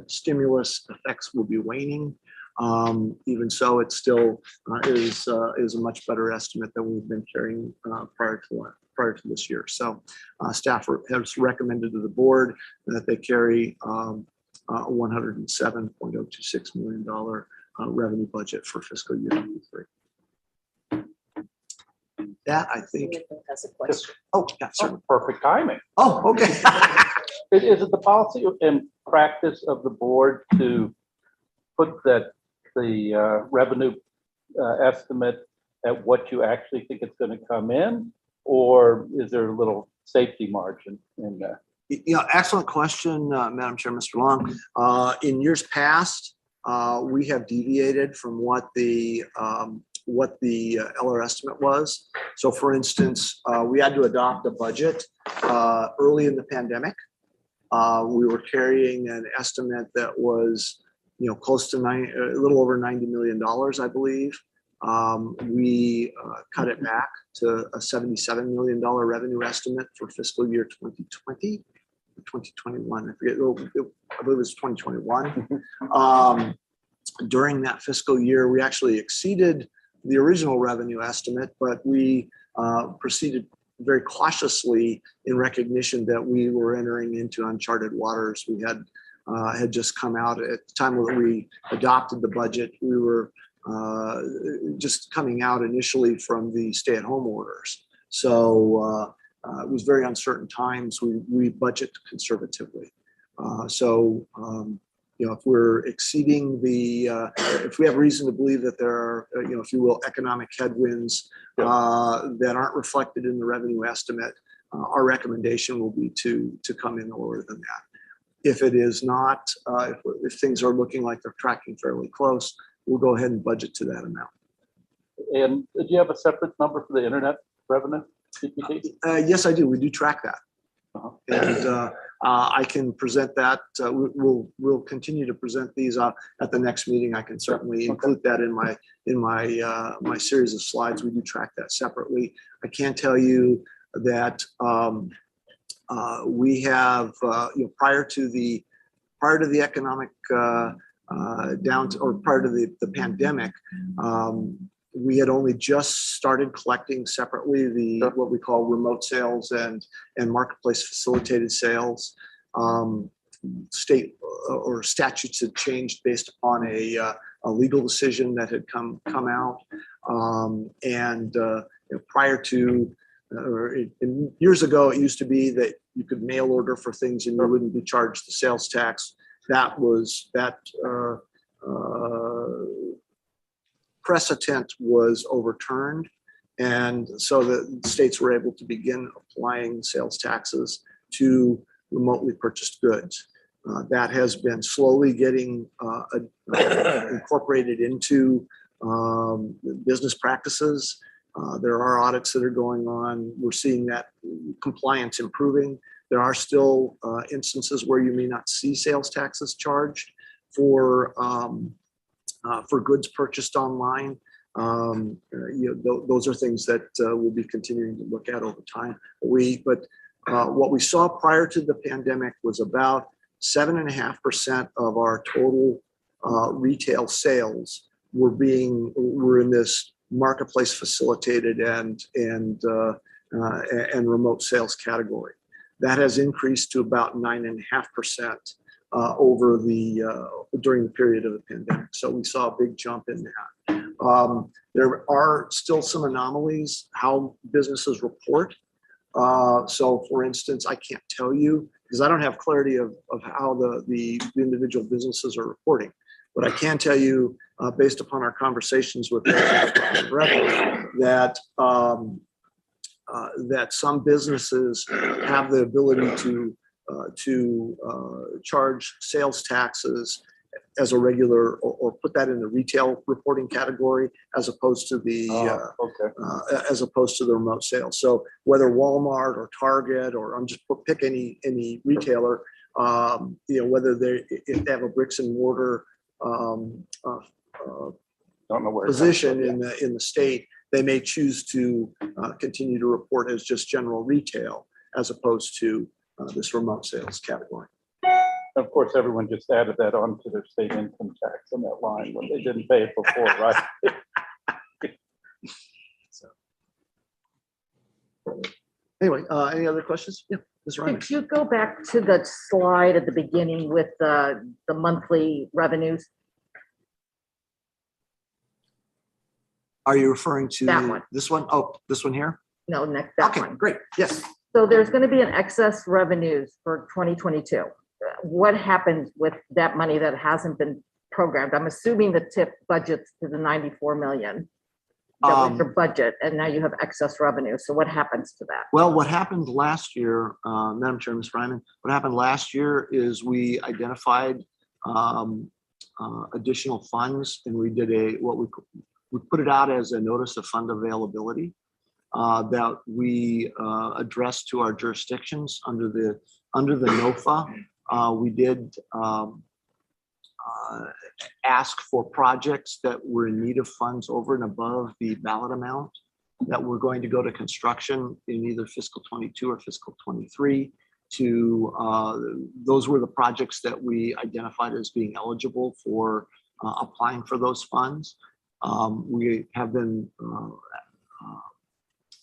stimulus effects will be waning. Even so, it still is a much better estimate than we've been carrying prior to this year. So staff has recommended to the board that they carry $107.026 million revenue budget for fiscal year 23. That I think. That's a question. Oh, yeah, certainly. Perfect timing. Oh, okay. Is it the policy and practice of the board to put the revenue estimate at what you actually think it's going to come in, or is there a little safety margin in there? Yeah, excellent question, Madam Chair, Mr. Long. In years past, we have deviated from what the Eller estimate was. So for instance, we had to adopt a budget early in the pandemic. We were carrying an estimate that was, close to a little over $90 million, I believe. We cut it back to a $77 million revenue estimate for fiscal year 2020, 2021. I forget, I believe it was 2021. During that fiscal year, we actually exceeded the original revenue estimate, but we proceeded very cautiously in recognition that we were entering into uncharted waters. We had just come out at the time that we adopted the budget. We were just coming out initially from the stay-at-home orders. So it was very uncertain times. We budget conservatively. If we're exceeding if we have reason to believe that there are, if you will, economic headwinds that aren't reflected in the revenue estimate, our recommendation will be to come in lower than that. If it is not, if things are looking like they're tracking fairly close, we'll go ahead and budget to that amount. And do you have a separate number for the internet revenue? Yes, I do. We do track that. And I can present that. We'll continue to present these at the next meeting. I can certainly include that in my series of slides. We do track that separately. I can tell you that we have prior to the economic prior to the pandemic, we had only just started collecting separately what we call remote sales and marketplace facilitated sales. State or statutes had changed based upon a legal decision that had come out. Prior to years ago, it used to be that you could mail order for things and you wouldn't be charged the sales tax. That precedent was overturned, and so the states were able to begin applying sales taxes to remotely purchased goods. That has been slowly getting incorporated into business practices. There are audits that are going on. We're seeing that compliance improving. There are still instances where you may not see sales taxes charged for goods purchased online. Those are things that we'll be continuing to look at over time. But what we saw prior to the pandemic was about 7.5% of our total retail sales were in this marketplace facilitated and remote sales category. That has increased to about 9.5% over during the period of the pandemic. So we saw a big jump in that. There are still some anomalies how businesses report. So for instance, I can't tell you because I don't have clarity of how the individual businesses are reporting. But I can tell you, based upon our conversations with revenue, that that some businesses have the ability to charge sales taxes as a regular, or put that in the retail reporting category, as opposed to the as opposed to the remote sales. So whether Walmart or Target, or I'm just pick any retailer, whether if they have a bricks and mortar Don't know where. position in the state, they may choose to continue to report as just general retail as opposed to this remote sales category. Of course, everyone just added that onto their state income tax on that line when they didn't pay it before, right? So, anyway, any other questions? Yeah, Ms. Ryman. Could you go back to the slide at the beginning with the monthly revenues? Are you referring to That one. this one? Oh, this one here? No, next, that Okay, one. great. Yes. So there's going to be an excess revenues for 2022. What happens with that money that hasn't been programmed? I'm assuming the TIP budgets to the 94 million. That was your budget, and now you have excess revenue. So what happens to that? Well, what happened last year, Madam Chair, Ms. Ryman, what happened last year is we identified additional funds, and we did we put it out as a notice of fund availability that we addressed to our jurisdictions under the NOFA. We did ask for projects that were in need of funds over and above the ballot amount that were going to go to construction in either fiscal 22 or fiscal 23. Those were the projects that we identified as being eligible for applying for those funds. We have been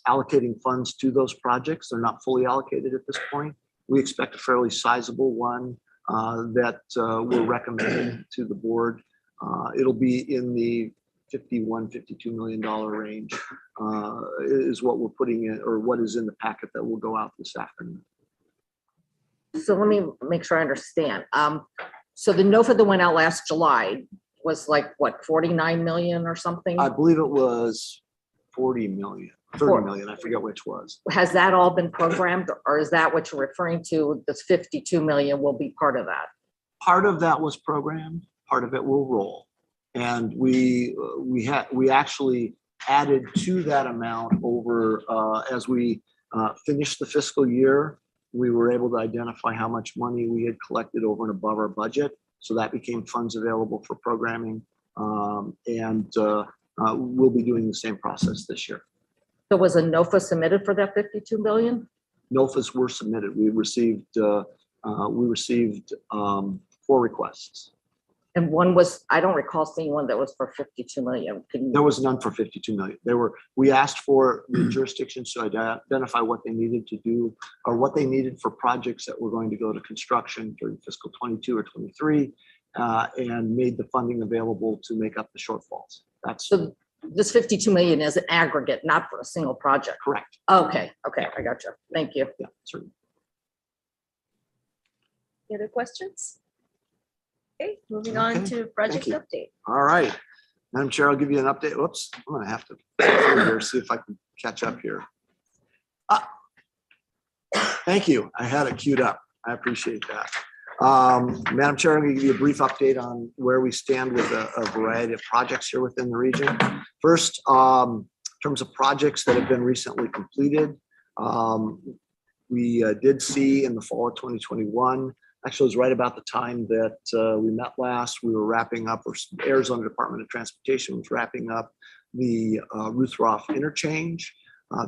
allocating funds to those projects. They're not fully allocated at this point. We expect a fairly sizable one that we're recommending to the board. It'll be in the $51-52 million range is what we're putting in, or what is in the packet that will go out this afternoon. So let me make sure I understand. So the NOFA that went out last July was like, what, 49 million or something? I believe it was 40 million, 30 million. I forget which was. Has that all been programmed, or is that what you're referring to? This 52 million will be part of that? Part of that was programmed, part of it will roll. And we actually added to that amount over as we finished the fiscal year. We were able to identify how much money we had collected over and above our budget. So that became funds available for programming. We'll be doing the same process this year. So was a NOFA submitted for that 52 million? NOFAs were submitted. We received 4 requests. And one was, I don't recall seeing one that was for 52 million. There was none for 52 million. We asked for the jurisdictions to identify what they needed to do, or what they needed for projects that were going to go to construction during fiscal 22 or 23, and made the funding available to make up the shortfalls. That's so this 52 million is an aggregate, not for a single project. Correct. Okay, I got you. Thank you. Yeah, certainly. Any other questions? Okay, moving on to project you. update. All right, Madam Chair, I'll give you an update. Whoops, I'm gonna have to see if I can catch up here. Thank you. I had it queued up. I appreciate that. Madam Chair, I'm gonna give you a brief update on where we stand with a variety of projects here within the region. First, in terms of projects that have been recently completed, we did see in the fall of 2021, actually, it was right about the time that we met last. We were wrapping up, or Arizona Department of Transportation was wrapping up the Ruthroff interchange.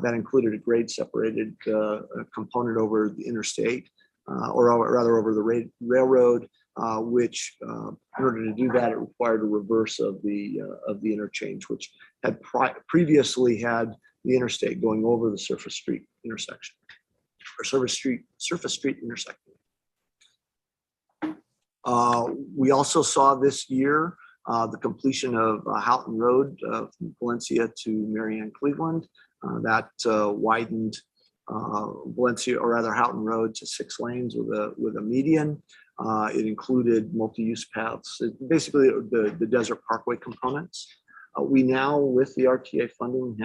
That included a grade separated component over the interstate, or rather over the railroad. which in order to do that, it required a reverse of the interchange, which had previously had the interstate going over the surface street intersection, or surface street intersection. We also saw this year the completion of Houghton Road from Valencia to Marianne, Cleveland. That widened Valencia, or rather Houghton Road, to 6 lanes with a median. It included multi-use paths, basically the Desert Parkway components. We now, with the RTA funding,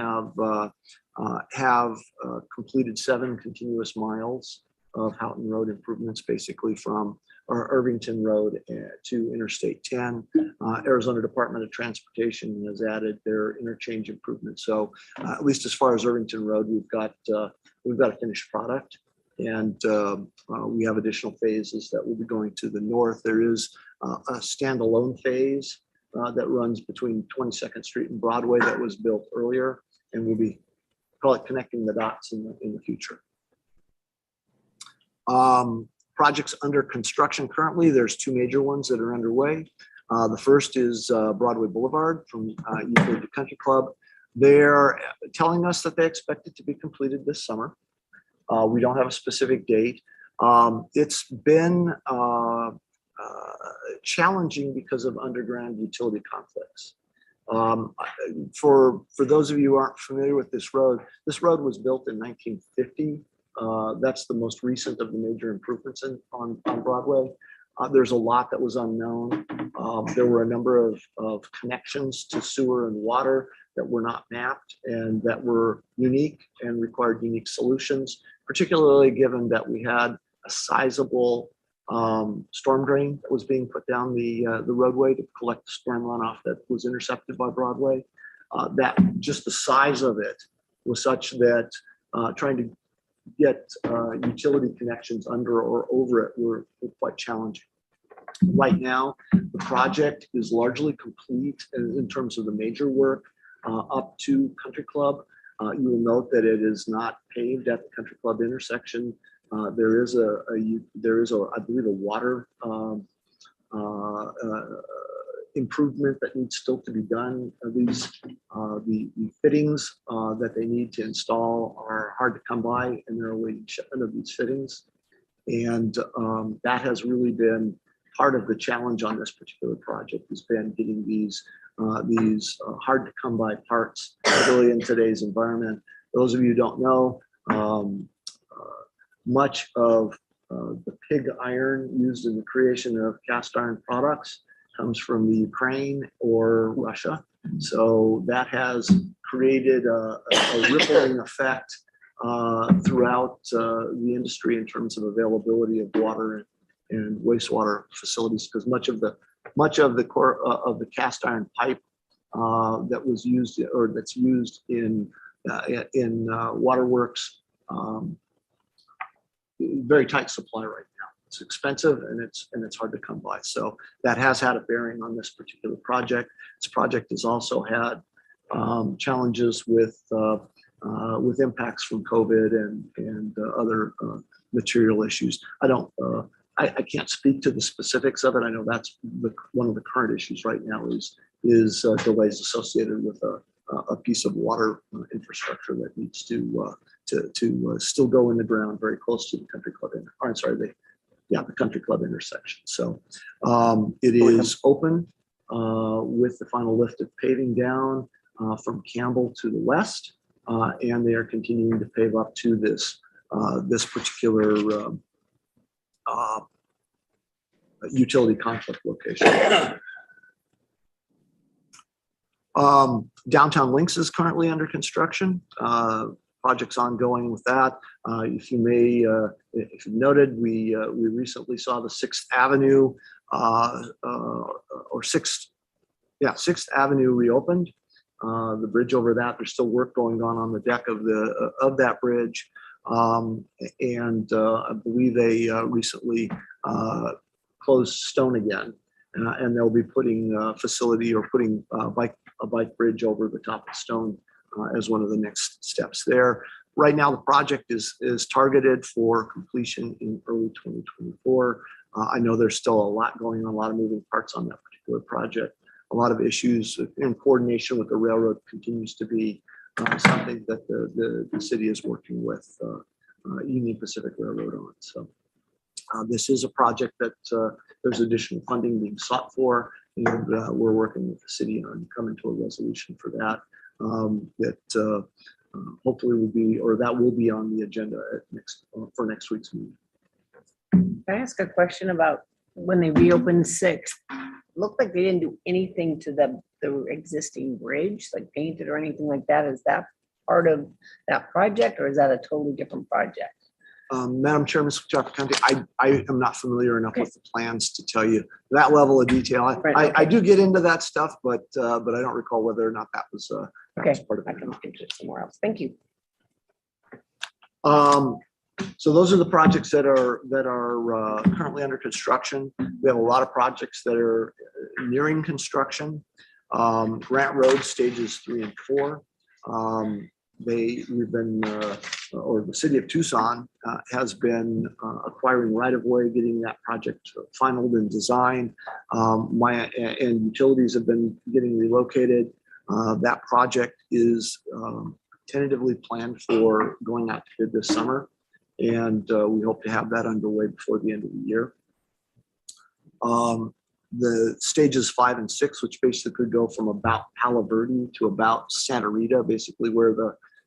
have completed 7 continuous miles of Houghton Road improvements, basically from Irvington Road to Interstate 10. Arizona Department of Transportation has added their interchange improvement. So at least as far as Irvington Road, we've got a finished product, and we have additional phases that will be going to the north. There is a standalone phase that runs between 22nd Street and Broadway that was built earlier, and we'll be connecting the dots in the future. Projects under construction currently, there's 2 major ones that are underway. The first is Broadway Boulevard from Euclid to Country Club. They're telling us that they expect it to be completed this summer. We don't have a specific date. It's been challenging because of underground utility conflicts. For those of you who aren't familiar with this road was built in 1950. That's the most recent of the major improvements on Broadway. There's a lot that was unknown. There were a number of connections to sewer and water that were not mapped and that were unique and required unique solutions, particularly given that we had a sizable storm drain that was being put down the roadway to collect the storm runoff that was intercepted by Broadway. That just the size of it was such that trying to get utility connections under or over it were quite challenging. Right now, the project is largely complete in terms of the major work up to Country Club. You will note that it is not paved at the Country Club intersection. There is I believe a water improvement that needs still to be done. The fittings that they need to install are hard to come by, and they're awaiting shipment of these fittings. And that has really been part of the challenge on this particular project, has been getting these hard to come by parts, particularly in today's environment. Those of you who don't know, much of the pig iron used in the creation of cast iron products comes from the Ukraine or Russia. So that has created a rippling effect throughout the industry in terms of availability of water and wastewater facilities, because much of the core of the cast iron pipe that was used, or that's used in waterworks, very tight supply right now. It's expensive and it's hard to come by. So that has had a bearing on this particular project. This project has also had challenges with impacts from COVID and other material issues. I can't speak to the specifics of it. I know that's one of the current issues right now is delays associated with a piece of water infrastructure that needs to still go in the ground very close to the Country Club. The Country Club intersection. So it is open with the final lift of paving down from Campbell to the west, and they are continuing to pave up to this particular utility conflict location. Downtown Links is currently under construction. Projects ongoing with that. If you noted, we recently saw the 6th Avenue or 6th Avenue reopened. The bridge over that, there's still work going on the deck of that bridge, and I believe they recently closed Stone again, and they'll be putting a bike bridge over the top of Stone as one of the next steps there. Right now, the project is targeted for completion in early 2024. I know there's still a lot going on, a lot of moving parts on that particular project. A lot of issues in coordination with the railroad continues to be something that the city is working with Union Pacific Railroad on. So this is a project that there's additional funding being sought for, and we're working with the city on coming to a resolution for that. Hopefully will be, or that will be on the agenda for next week's meeting. Can I ask a question about when they reopened 6th? Looked like they didn't do anything to the existing bridge, like paint it or anything like that. Is that part of that project, or is that a totally different project? Madam Chairman, Chapter County, I am not familiar enough with the plans to tell you that level of detail. I do get into that stuff, but I don't recall whether or not that was part of I it. can look into it somewhere else. Thank you. So those are the projects that are currently under construction. We have a lot of projects that are nearing construction. Grant Road stages 3 and 4. We've been, or the city of Tucson has been acquiring right-of-way, getting that project finalized and designed. And utilities have been getting relocated. That project is tentatively planned for going out to bid this summer. And we hope to have that underway before the end of the year. The stages 5 and 6, which basically go from about Palo Verde to about Santa Rita, basically where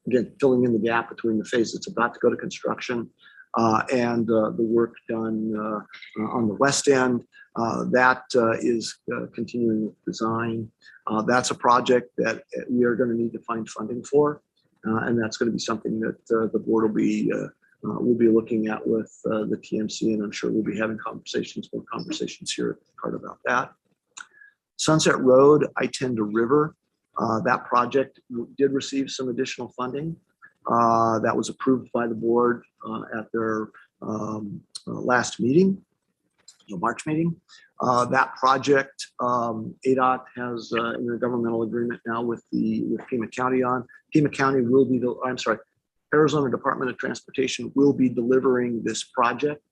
again, filling in the gap between the phase that's about to go to construction and the work done on the west end. That is continuing with design. That's a project that we are going to need to find funding for. And that's going to be something that the board will be looking at with the TMC, and I'm sure we'll be having more conversations here at the cart about that. Sunset Road, I-10 to River, that project did receive some additional funding that was approved by the board at their last meeting, the March meeting. That project, ADOT has an intergovernmental agreement now with Pima County on. Pima County will be Arizona Department of Transportation will be delivering this project.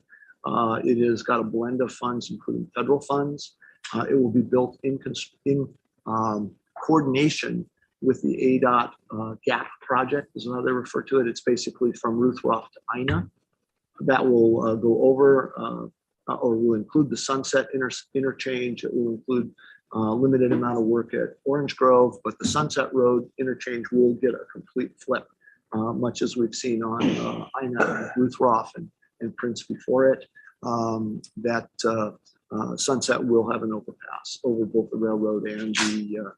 It has got a blend of funds, including federal funds. It will be built in coordination with the ADOT GAP project, is how they refer to it. It's basically from Ruthroff to Ina. That will go over or will include the Sunset interchange. It will include limited amount of work at Orange Grove, but the Sunset Road interchange will get a complete flip. Much as we've seen on Ina, Ruthroff, and Prince before it, Sunset will have an overpass over both the railroad and the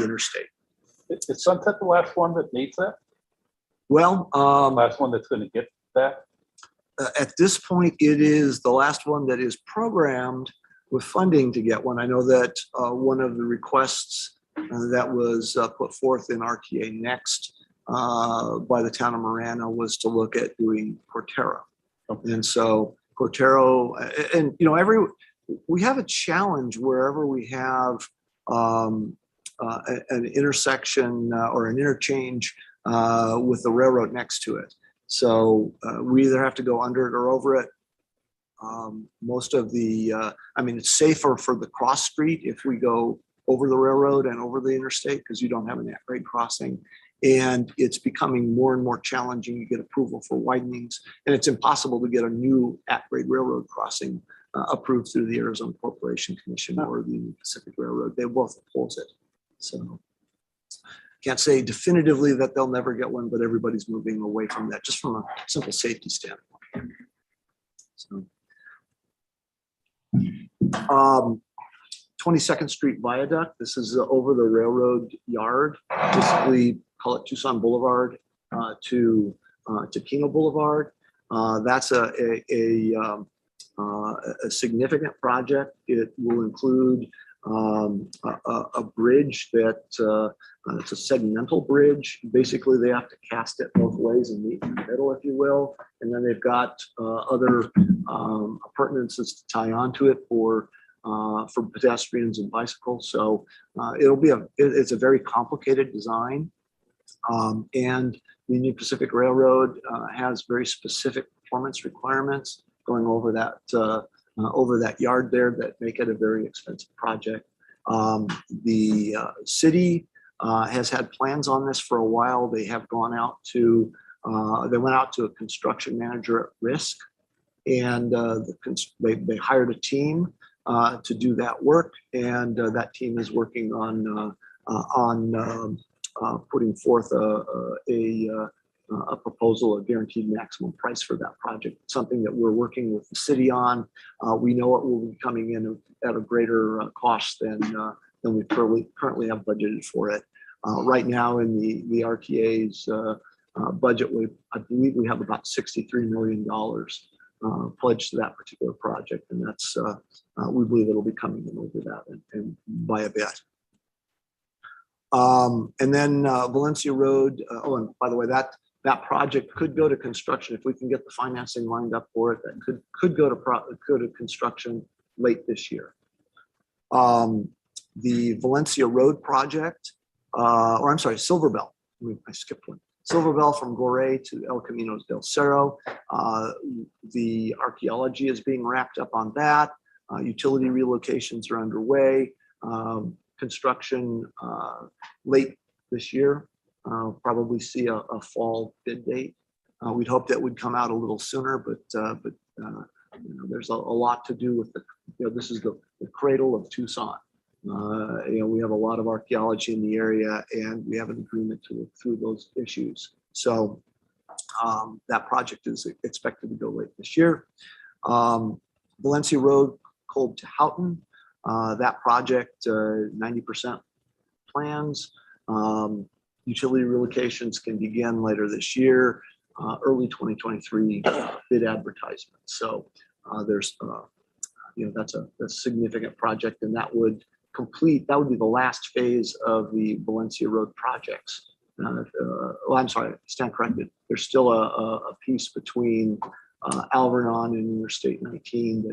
interstate. Is Sunset the last one that needs that? Well, Last one that's going to get that? At this point, it is the last one that is programmed with funding to get one. I know that one of the requests that was put forth in RTA Next by the town of Marana was to look at doing Cortero. Okay. And so Cortero, and we have a challenge wherever we have an intersection or an interchange with the railroad next to it. So we either have to go under it or over it. Most of it's safer for the cross street if we go over the railroad and over the interstate because you don't have an at-grade crossing. And it's becoming more and more challenging to get approval for widenings. And it's impossible to get a new at-grade railroad crossing approved through the Arizona Corporation Commission or the Union Pacific Railroad. They both oppose it. So can't say definitively that they'll never get one, but everybody's moving away from that just from a simple safety standpoint. So, 22nd Street Viaduct. This is over the railroad yard. Basically, call it Tucson Boulevard to Kino Boulevard. That's a significant project. It will include a bridge that it's a segmental bridge. Basically, they have to cast it both ways and meet in the middle, if you will. And then they've got other appurtenances to tie onto it for pedestrians and bicycles. So it's a very complicated design. And the Union Pacific Railroad has very specific performance requirements, going over that yard there that make it a very expensive project. The city has had plans on this for a while. They have gone out to, they went out to a construction manager at risk, and they hired a team to do that work, and that team is working on putting forth a proposal, a guaranteed maximum price for that project. Something that we're working with the city on. We know it will be coming in at a greater cost than we currently have budgeted for it. Right now in the RTA's budget, I believe we have about $63 million pledged to that particular project, and that's we believe it'll be coming in over that and by a bit. And then Valencia Road. Oh, and by the way, that project could go to construction if we can get the financing lined up for it. That could go to construction late this year. The Valencia Road project, or I'm sorry, Silver Bell. I skipped one. Silver Bell from Goree to El Camino del Cerro. The archaeology is being wrapped up on that. Utility relocations are underway. Construction late this year. Probably see a fall bid date. We'd hope that would come out a little sooner, but there's a lot to do with this is the cradle of Tucson. We have a lot of archaeology in the area, and we have an agreement to work through those issues. So that project is expected to go late this year. Valencia Road, Kolb to Houghton. That project, 90% plans. Utility relocations can begin later this year, early 2023 bid advertisement. So there's, that's a significant project, and that would be the last phase of the Valencia Road projects. I'm sorry, stand corrected. There's still a piece between Alvernon and Interstate 19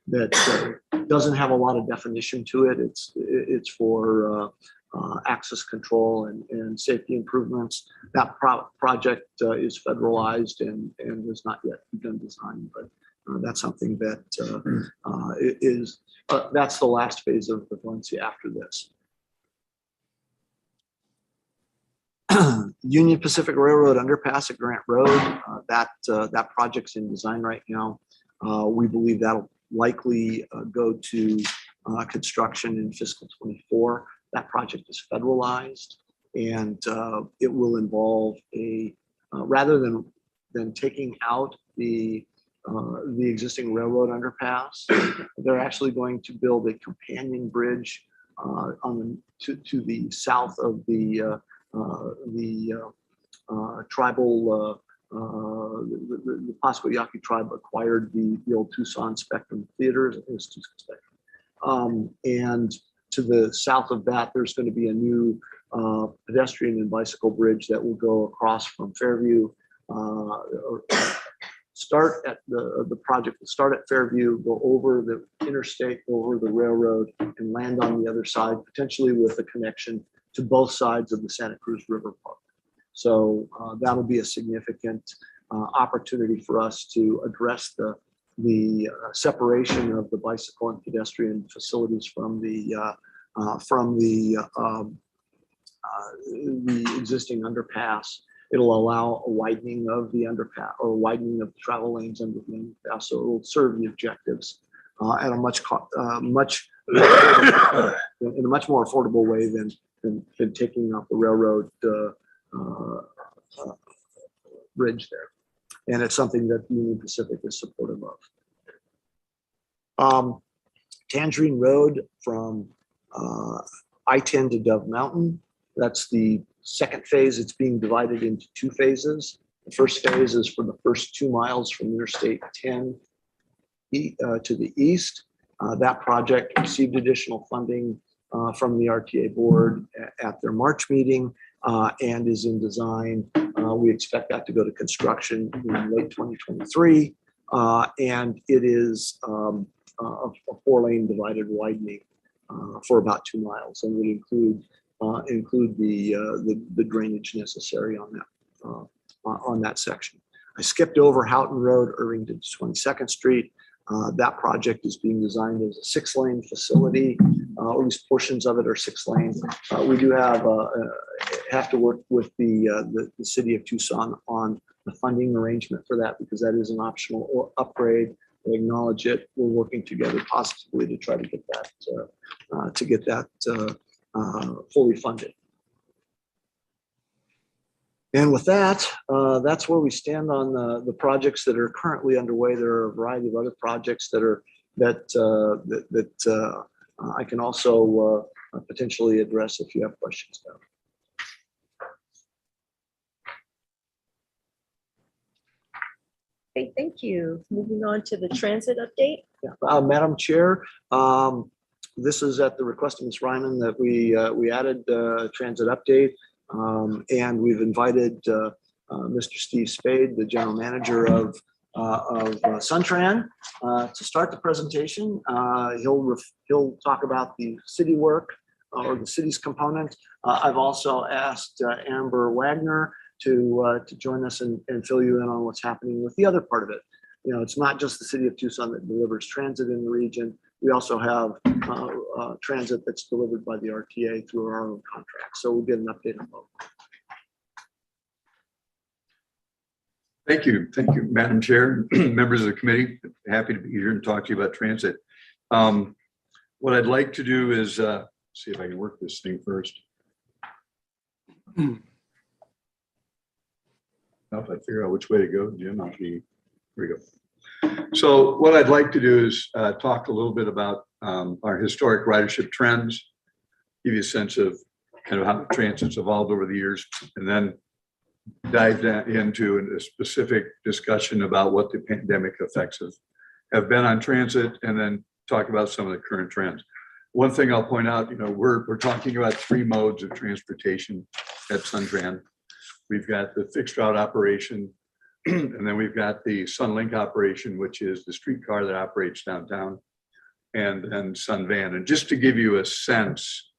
that doesn't have a lot of definition to it. It's for access control and safety improvements. That project is federalized and has not yet begun design, but that's something that that's the last phase of Valencia after this. Union Pacific Railroad underpass at Grant Road. That project's in design right now. We believe that'll likely go to construction in fiscal 24. That project is federalized, and it will involve rather than taking out the existing railroad underpass, they're actually going to build a companion bridge to the south of the tribal. The Pasco Yaqui tribe acquired the old Tucson Spectrum Theaters. It was Tucson Spectrum, and to the south of that, there's going to be a new pedestrian and bicycle bridge that will go across from Fairview. Start at the project will start at Fairview, go over the interstate, over the railroad, and land on the other side, potentially with a connection to both sides of the Santa Cruz River Park. So that'll be a significant opportunity for us to address the separation of the bicycle and pedestrian facilities from the existing underpass. It'll allow a widening of the underpass or widening of the travel lanes under the underpass, so it will serve the objectives at a much in a much more affordable way than taking off the railroad bridge there. And it's something that Union Pacific is supportive of. Tangerine Road from I-10 to Dove Mountain. That's the second phase. It's being divided into two phases. The first phase is for the first 2 miles from Interstate 10 to the east. That project received additional funding from the RTA board at their March meeting and is in design. We expect that to go to construction in late 2023. And it is a 4-lane divided widening for about 2 miles, and would include the drainage necessary on that section. I skipped over Houghton Road, Irvington to 22nd Street. That project is being designed as a 6-lane facility. At least portions of it are 6 lanes. We do have to work with the city of Tucson on the funding arrangement for that, because that is an optional upgrade. They acknowledge it. We're working together positively to try to get that fully funded. And with that, that's where we stand on the projects that are currently underway. There are a variety of other projects that I can also potentially address if you have questions about. Okay, thank you. Moving on to the transit update. Yeah. Madam Chair, this is at the request of Ms. Ryman that we added transit update. And we've invited Mr. Steve Spade, the general manager of Suntran, to start the presentation. He'll talk about the city work or the city's component. I've also asked Amber Wagner to join us and fill you in on what's happening with the other part of it. You know, it's not just the city of Tucson that delivers transit in the region. We also have transit that's delivered by the RTA through our own contract. So we'll get an update on both. Thank you, Madam Chair, members of the committee. Happy to be here and talk to you about transit. What I'd like to do is see if I can work this thing first. Now, if I figure out which way to go, Jim, I'll be, here we go. So what I'd like to do is talk a little bit about our historic ridership trends, give you a sense of kind of how transit's evolved over the years, and then dive into a specific discussion about what the pandemic effects have been on transit, and then talk about some of the current trends. One thing I'll point out, you know, we're talking about 3 modes of transportation at Suntran. We've got the fixed route operation, and then we've got the Sunlink operation, which is the streetcar that operates downtown, and Sunvan. And just to give you a sense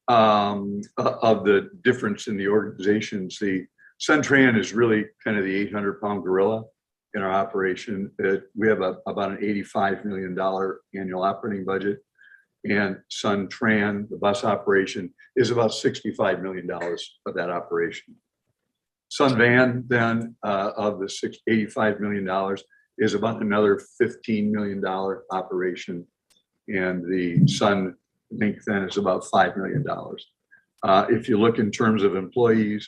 of the difference in the organizations, the Suntran is really kind of the 800-pound gorilla in our operation. We have about an $85 million annual operating budget, and Suntran, the bus operation, is about $65 million of that operation. Sunvan, then, of the $85 million, is about another $15 million operation, and the Sunlink then is about $5 million. If you look in terms of employees,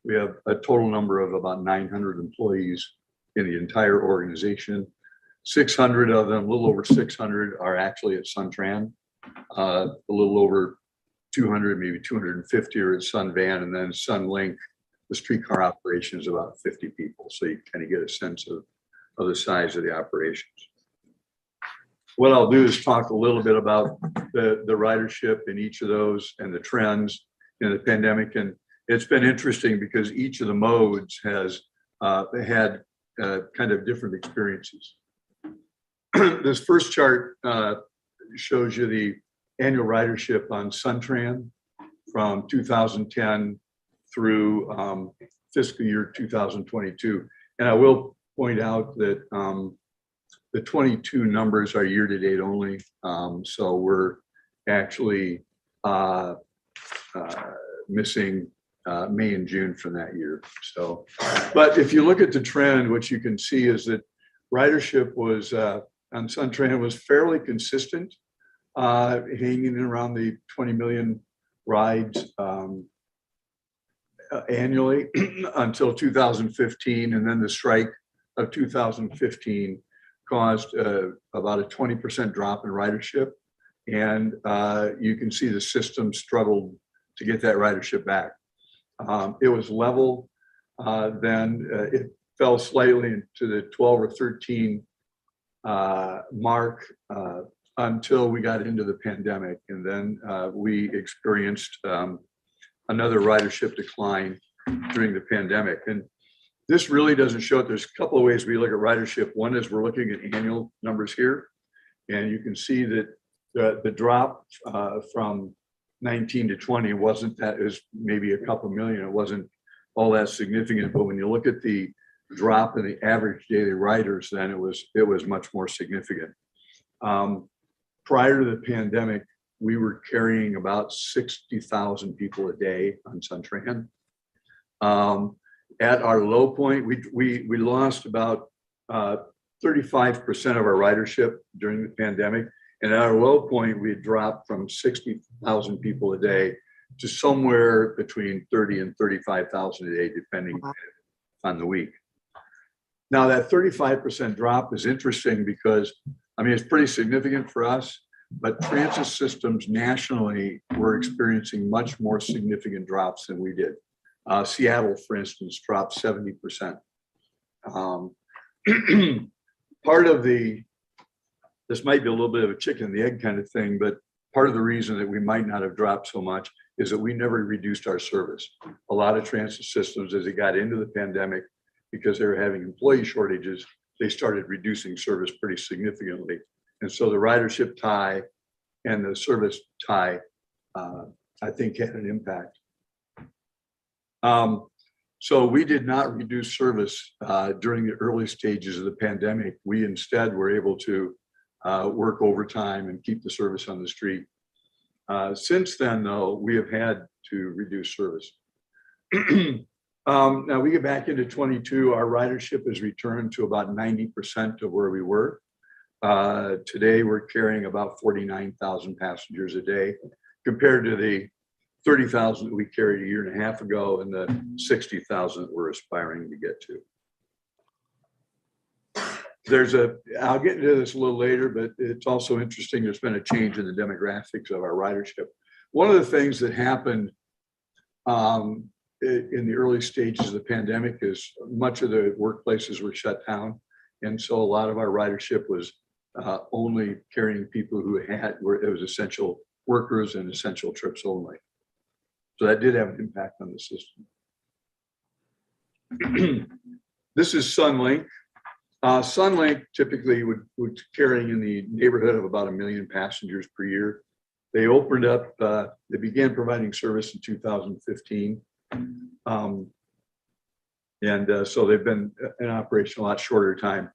we have a total number of about 900 employees in the entire organization. 600 of them, a little over 600, are actually at Suntran. A little over 200, maybe 250 are at Sunvan, and then Sunlink, the streetcar operation, is about 50 people. So you kind of get a sense of the size of the operations. What I'll do is talk a little bit about the ridership in each of those and the trends in the pandemic. And it's been interesting because each of the modes has had kind of different experiences. This first chart shows you the annual ridership on Suntran from 2010 through fiscal year 2022. And I will point out that the 22 numbers are year-to-date only. So we're actually missing May and June from that year. So, but if you look at the trend, what you can see is that ridership was on Suntran was fairly consistent, hanging around the 20 million rides annually until 2015, and then the strike of 2015 caused about a 20% drop in ridership, and you can see the system struggled to get that ridership back. It was level, then it fell slightly into the 12 or 13 mark until we got into the pandemic, and then we experienced another ridership decline during the pandemic. And this really doesn't show it. There's a couple of ways we look at ridership. One is we're looking at annual numbers here, and you can see that the drop from 19 to 20 wasn't that, it was maybe a couple million. It wasn't all that significant. But when you look at the drop in the average daily riders, then it was much more significant. Prior to the pandemic, we were carrying about 60,000 people a day on Suntran. At our low point, we lost about 35% of our ridership during the pandemic. And at our low point, we had dropped from 60,000 people a day to somewhere between 30 and 35,000 a day, depending on the week. Now that 35% drop is interesting because, I mean, it's pretty significant for us, but transit systems nationally were experiencing much more significant drops than we did. Seattle, for instance, dropped 70%. Part of this might be a little bit of a chicken and the egg kind of thing, but part of the reason that we might not have dropped so much is that we never reduced our service. A lot of transit systems, as they got into the pandemic, because they were having employee shortages, they started reducing service pretty significantly. And so the ridership tie and the service tie, I think, had an impact. So we did not reduce service during the early stages of the pandemic. We instead were able to work overtime and keep the service on the street. Since then, though, we have had to reduce service. Now we get back into 22, our ridership has returned to about 90% of where we were. Today, we're carrying about 49,000 passengers a day compared to the 30,000 that we carried a year and a half ago and the 60,000 that we're aspiring to get to. I'll get into this a little later, but it's also interesting. There's been a change in the demographics of our ridership. One of the things that happened in the early stages of the pandemic is much of the workplaces were shut down. And so a lot of our ridership was only carrying people who it was essential workers and essential trips only. So that did have an impact on the system. This is Sunlink. Sunlink typically would carrying in the neighborhood of about 1 million passengers per year. They opened up, they began providing service in 2015. So they've been in operation a lot shorter time.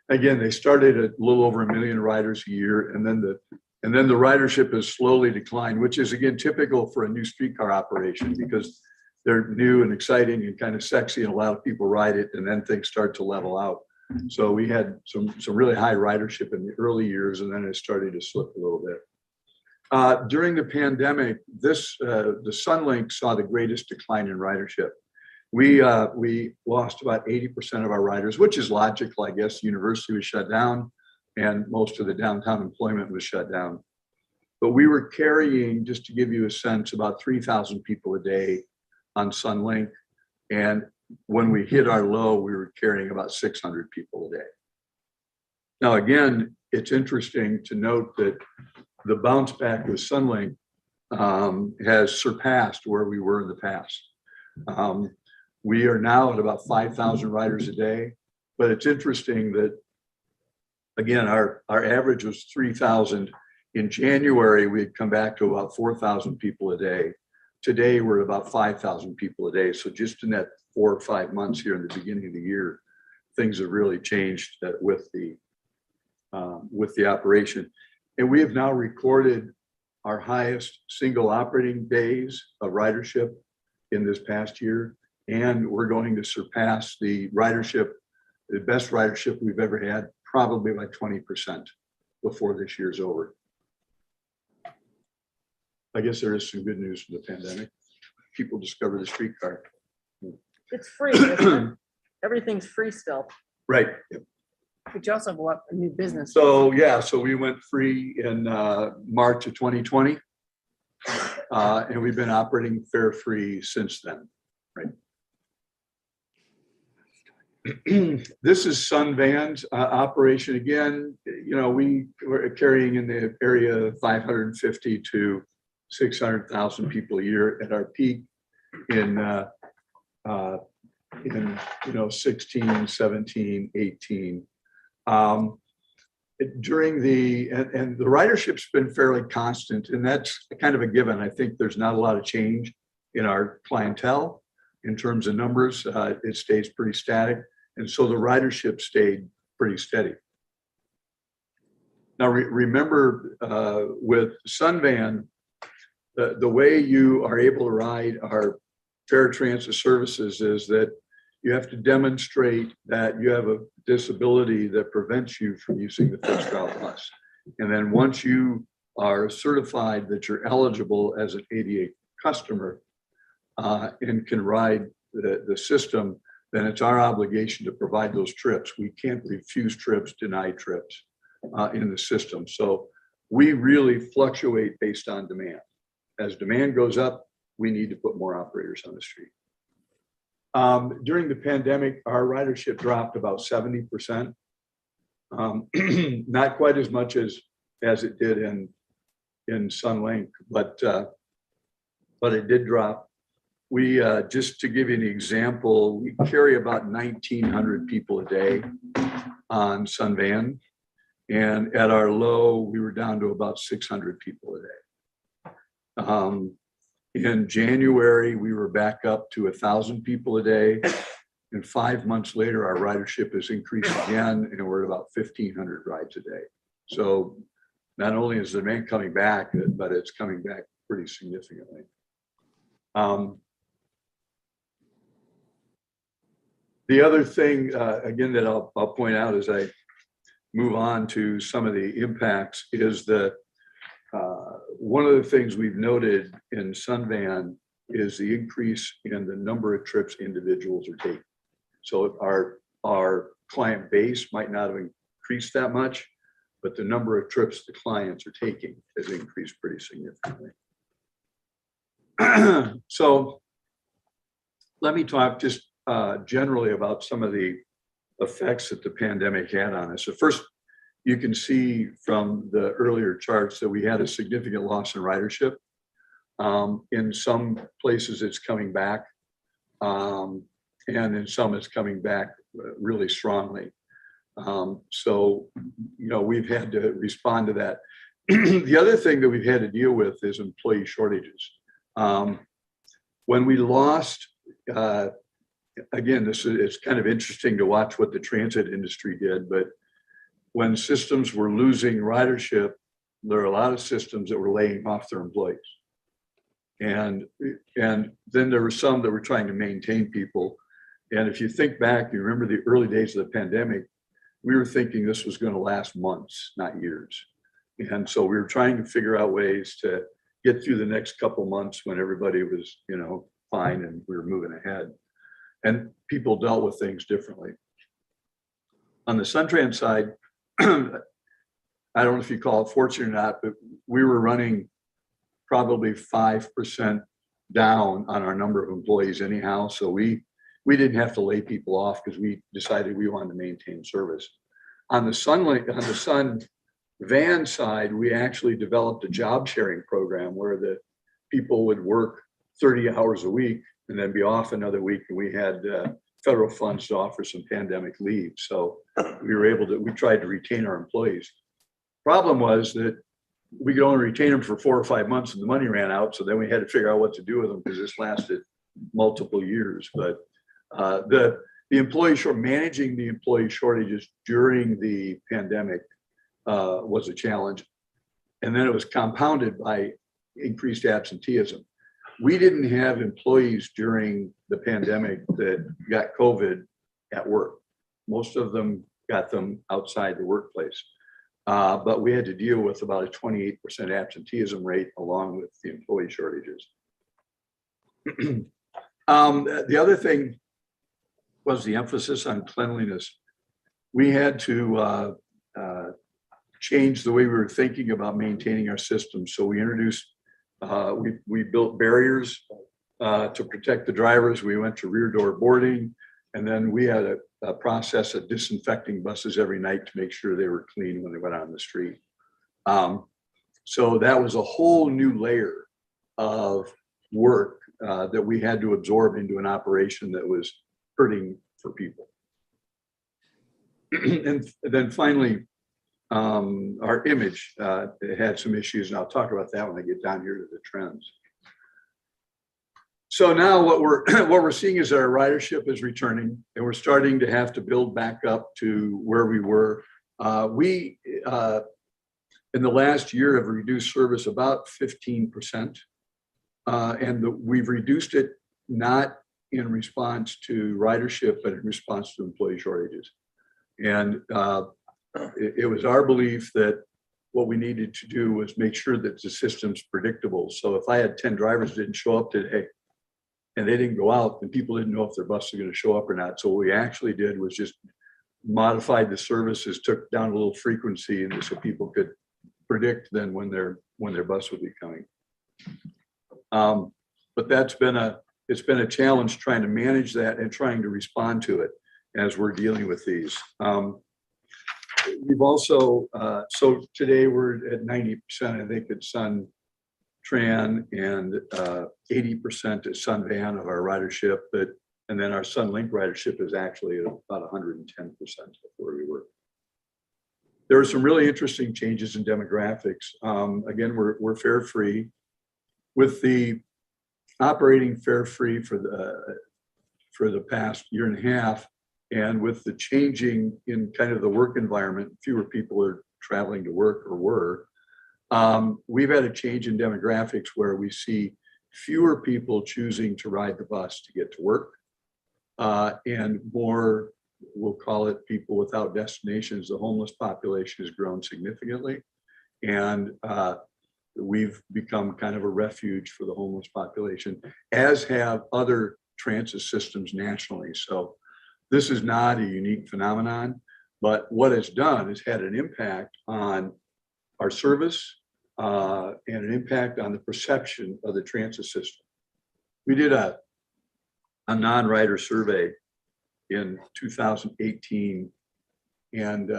Again, they started at a little over 1 million riders a year, and then the ridership has slowly declined, which is again typical for a new streetcar operation because they're new and exciting and kind of sexy, and a lot of people ride it, and then things start to level out. So we had some really high ridership in the early years, and then it started to slip a little bit. During the pandemic, the Sunlink saw the greatest decline in ridership. We lost about 80% of our riders, which is logical, I guess. The university was shut down and most of the downtown employment was shut down. But we were carrying, just to give you a sense, about 3,000 people a day on Sunlink. And when we hit our low, we were carrying about 600 people a day. Now, again, it's interesting to note that the bounce back with Sunlink has surpassed where we were in the past. We are now at about 5,000 riders a day, but it's interesting that, again, our average was 3,000. In January, we had come back to about 4,000 people a day. Today, we're at about 5,000 people a day. So just in that 4 or 5 months here in the beginning of the year, things have really changed with the operation. And we have now recorded our highest single operating days of ridership in this past year. And we're going to surpass the best ridership we've ever had, probably by 20% before this year's over. I guess there is some good news from the pandemic. People discover the streetcar. It's free, isn't it? Everything's free still. Right. But you also go up a new business. So yeah, so we went free in March of 2020. And we've been operating fare free since then. Right. This is Sunvan's operation. Again, we were carrying in the area of 550 to 600,000 people a year at our peak in 16, 17, 18. During the ridership's been fairly constant, and that's kind of a given. I think there's not a lot of change in our clientele in terms of numbers. It stays pretty static. And so the ridership stayed pretty steady. Now, remember with Sunvan, the way you are able to ride our paratransit services is that you have to demonstrate that you have a disability that prevents you from using the fixed route bus. And then once you are certified that you're eligible as an ADA customer and can ride the system, then it's our obligation to provide those trips. We can't refuse trips, deny trips in the system. So we really fluctuate based on demand. As demand goes up, we need to put more operators on the street. During the pandemic, our ridership dropped about 70%. Not quite as much as it did in Sunlink, but it did drop. We, just to give you an example, we carry about 1,900 people a day on Sunvan. And at our low, we were down to about 600 people a day. In January, we were back up to 1,000 people a day. And 5 months later, our ridership has increased again, and we're at about 1,500 rides a day. So not only is the demand coming back, but it's coming back pretty significantly. The other thing, again, that I'll point out as I move on to some of the impacts is that one of the things we've noted in Sunvan is the increase in the number of trips individuals are taking. So our client base might not have increased that much, but the number of trips the clients are taking has increased pretty significantly. So let me talk just generally about some of the effects that the pandemic had on us. So first, you can see from the earlier charts that we had a significant loss in ridership. In some places it's coming back, and in some it's coming back really strongly. So, you know, we've had to respond to that. The other thing that we've had to deal with is employee shortages. When we lost, again, it's kind of interesting to watch what the transit industry did, but when systems were losing ridership, there are a lot of systems that were laying off their employees. And then there were some that were trying to maintain people. And if you think back, you remember the early days of the pandemic, we were thinking this was going to last months, not years. And so we were trying to figure out ways to get through the next couple months when everybody was, you know, fine and we were moving ahead. And people dealt with things differently. On the Suntran side, I don't know if you call it fortunate or not, but we were running probably 5% down on our number of employees anyhow. So we didn't have to lay people off because we decided we wanted to maintain service. On the Sunlink, on the Sunvan side, we actually developed a job sharing program where the people would work 30 hours a week and then be off another week. And we had federal funds to offer some pandemic leave. So we tried to retain our employees. Problem was that we could only retain them for 4 or 5 months and the money ran out. So then we had to figure out what to do with them because this lasted multiple years. But managing the employee shortages during the pandemic was a challenge. And then it was compounded by increased absenteeism. We didn't have employees during the pandemic that got COVID at work. Most of them got them outside the workplace. But we had to deal with about a 28% absenteeism rate along with the employee shortages. The other thing was the emphasis on cleanliness. We had to change the way we were thinking about maintaining our system. So we introduced, we built barriers to protect the drivers. We went to rear door boarding, and then we had a process of disinfecting buses every night to make sure they were clean when they went out on the street. So that was a whole new layer of work that we had to absorb into an operation that was hurting for people. And then finally, our image had some issues, and I'll talk about that when I get down here to the trends. So now what we're what we're seeing is that our ridership is returning, and we're starting to have to build back up to where we were. We in the last year have reduced service about 15%, and we've reduced it not in response to ridership, but in response to employee shortages. And it was our belief that what we needed to do was make sure that the system's predictable. So if I had 10 drivers that didn't show up today and they didn't go out, then people didn't know if their bus was going to show up or not. So what we actually did was just modified the services, took down a little frequency, and so people could predict then when their bus would be coming. But it's been a challenge trying to manage that and trying to respond to it as we're dealing with these. We've also, so today we're at 90%, I think, at Suntran, and 80% at Sunvan of our ridership, and then our Sunlink ridership is actually at about 110% of where we were. There are some really interesting changes in demographics. Again, we're fare free. With the operating fare free for the past year and a half, and with the changing in kind of the work environment, fewer people are traveling to work or were. We've had a change in demographics where we see fewer people choosing to ride the bus to get to work, and more, we'll call it, people without destinations. The homeless population has grown significantly, and we've become kind of a refuge for the homeless population, as have other transit systems nationally. So this is not a unique phenomenon, but what it's done is had an impact on our service and an impact on the perception of the transit system. We did a non-rider survey in 2018, and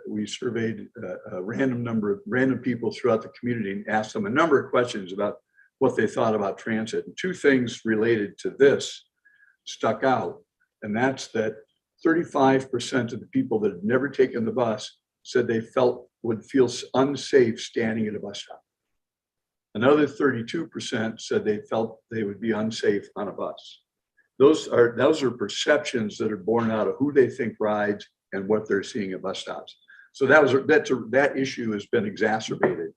we surveyed a random people throughout the community and asked them a number of questions about what they thought about transit. And two things related to this stuck out, and that's that 35% of the people that had never taken the bus said they would feel unsafe standing at a bus stop. Another 32% said they felt they would be unsafe on a bus. Those are perceptions that are born out of who they think rides and what they're seeing at bus stops. So that issue has been exacerbated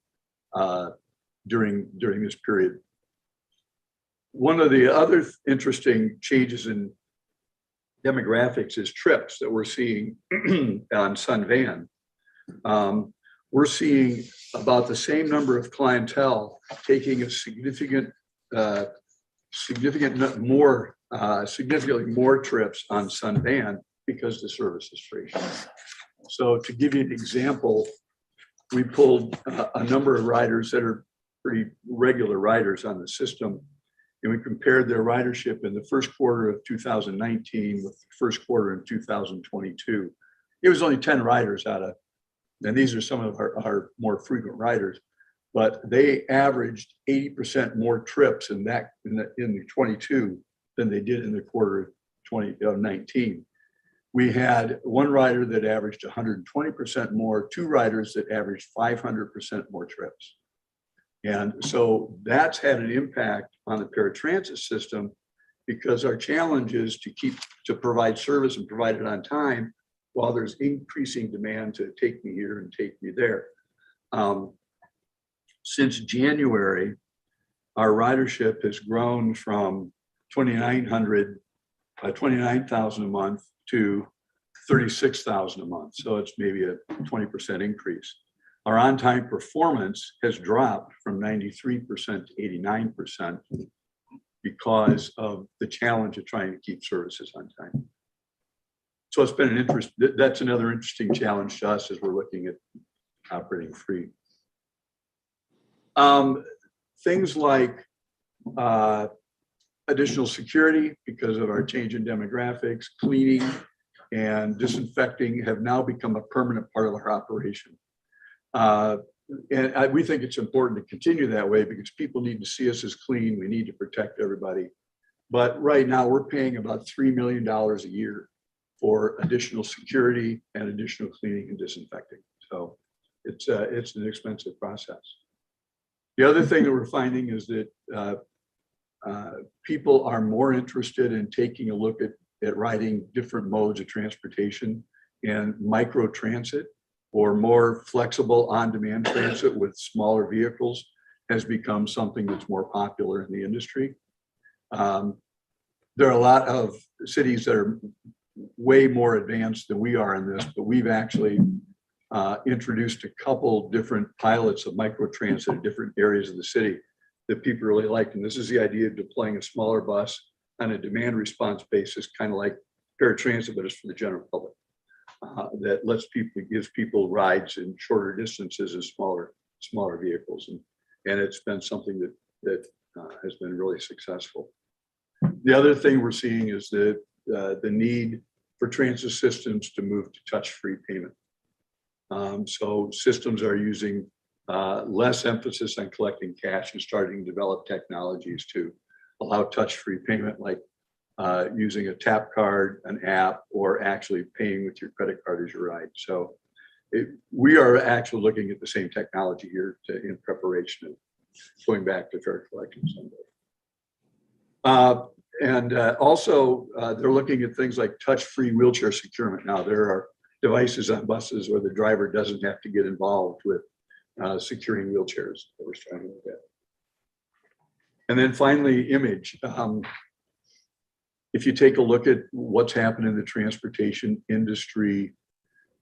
during this period. One of the other interesting changes in demographics is trips that we're seeing on Sunvan. We're seeing about the same number of clientele taking a significantly more trips on Sunvan because the service is free. So to give you an example, we pulled a number of riders that are pretty regular riders on the system, and we compared their ridership in the first quarter of 2019 with the first quarter in 2022. It was only 10 riders out of, and these are some of our more frequent riders, but they averaged 80% more trips in the 22 than they did in the quarter of 2019. We had one rider that averaged 120% more, two riders that averaged 500% more trips. And so that's had an impact on the paratransit system, because our challenge is to provide service and provide it on time while there's increasing demand to take me here and take me there. Since January, our ridership has grown from 29,000 a month to 36,000 a month. So it's maybe a 20% increase. Our on-time performance has dropped from 93% to 89% because of the challenge of trying to keep services on time. So it's been that's another interesting challenge to us as we're looking at operating free. Things like additional security because of our change in demographics, cleaning and disinfecting have now become a permanent part of our operation. And we think it's important to continue that way because people need to see us as clean. We need to protect everybody. But right now we're paying about $3 million a year for additional security and additional cleaning and disinfecting. So it's an expensive process. The other thing that we're finding is that people are more interested in taking a look at riding different modes of transportation, and micro transit or more flexible on-demand transit with smaller vehicles has become something that's more popular in the industry. There are a lot of cities that are way more advanced than we are in this, but we've actually introduced a couple different pilots of microtransit in different areas of the city that people really liked. And this is the idea of deploying a smaller bus on a demand response basis, kind of like paratransit, but it's for the general public. That gives people rides in shorter distances in smaller vehicles. And it's been something that has been really successful. The other thing we're seeing is the need for transit systems to move to touch-free payment. So systems are using less emphasis on collecting cash and starting to develop technologies to allow touch-free payment, like using a tap card, an app, or actually paying with your credit card as you ride. So we are actually looking at the same technology here in preparation of going back to fare collection someday. And also, they're looking at things like touch-free wheelchair securement. Now, there are devices on buses where the driver doesn't have to get involved with securing wheelchairs that we're trying to look at. And then finally, image. If you take a look at what's happened in the transportation industry,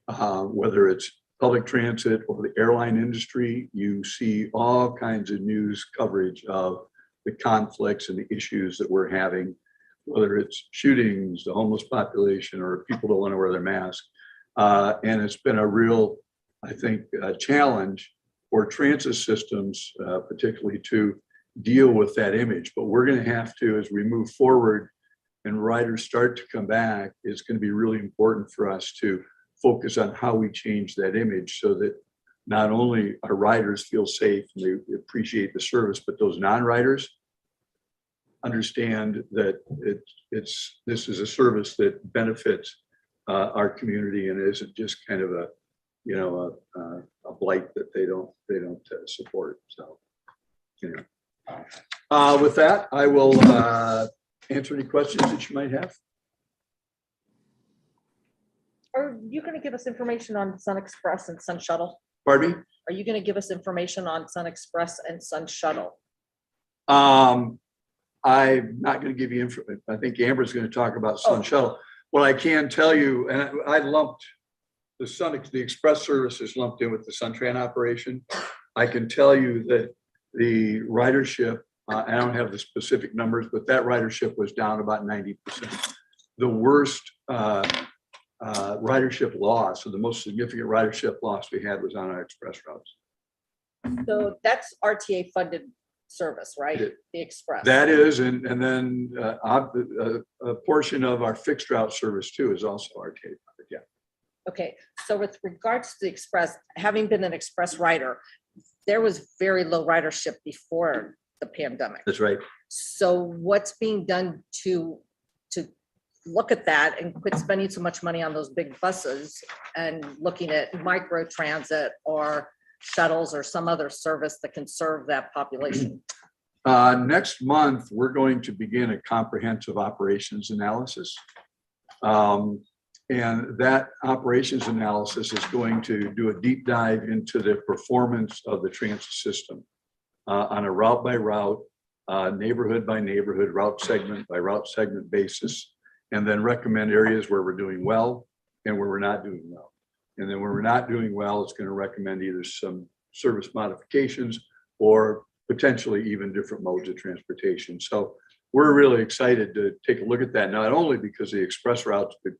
whether it's public transit or the airline industry, you see all kinds of news coverage of the conflicts and the issues that we're having, whether it's shootings, the homeless population, or people don't want to wear their mask. And it's been a real, I think, challenge for transit systems, particularly to deal with that image. But we're going to have to, as we move forward and riders start to come back, it's going to be really important for us to focus on how we change that image so that not only our riders feel safe and they appreciate the service, but those non-riders understand that this is a service that benefits our community and isn't just kind of a blight that they don't support. So, with that, I will answer any questions that you might have. Are you going to give us information on Sun Express and Sun Shuttle? Pardon me? Are you going to give us information on Sun Express and Sun Shuttle? I'm not going to give you information. I think Amber's going to talk about Sun Shuttle. What I can tell you, and I lumped the Express service is lumped in with the Suntran operation. I can tell you that the ridership, I don't have the specific numbers, but that ridership was down about 90%. The worst ridership loss, or the most significant ridership loss we had, was on our express routes. So that's RTA funded service, right? The Express. That is, and then a portion of our fixed route service too is also RTA funded. Yeah. Okay, so with regards to the Express, having been an Express rider, there was very low ridership before the pandemic. That's right. So what's being done to look at that and quit spending so much money on those big buses and looking at micro transit or shuttles or some other service that can serve that population? Next month, we're going to begin a comprehensive operations analysis. And that operations analysis is going to do a deep dive into the performance of the transit system on a route by route, neighborhood by neighborhood, route segment by route segment basis, and then recommend areas where we're doing well and where we're not doing well. And then where we're not doing well, it's going to recommend either some service modifications or potentially even different modes of transportation. So we're really excited to take a look at that, not only because the express routes, but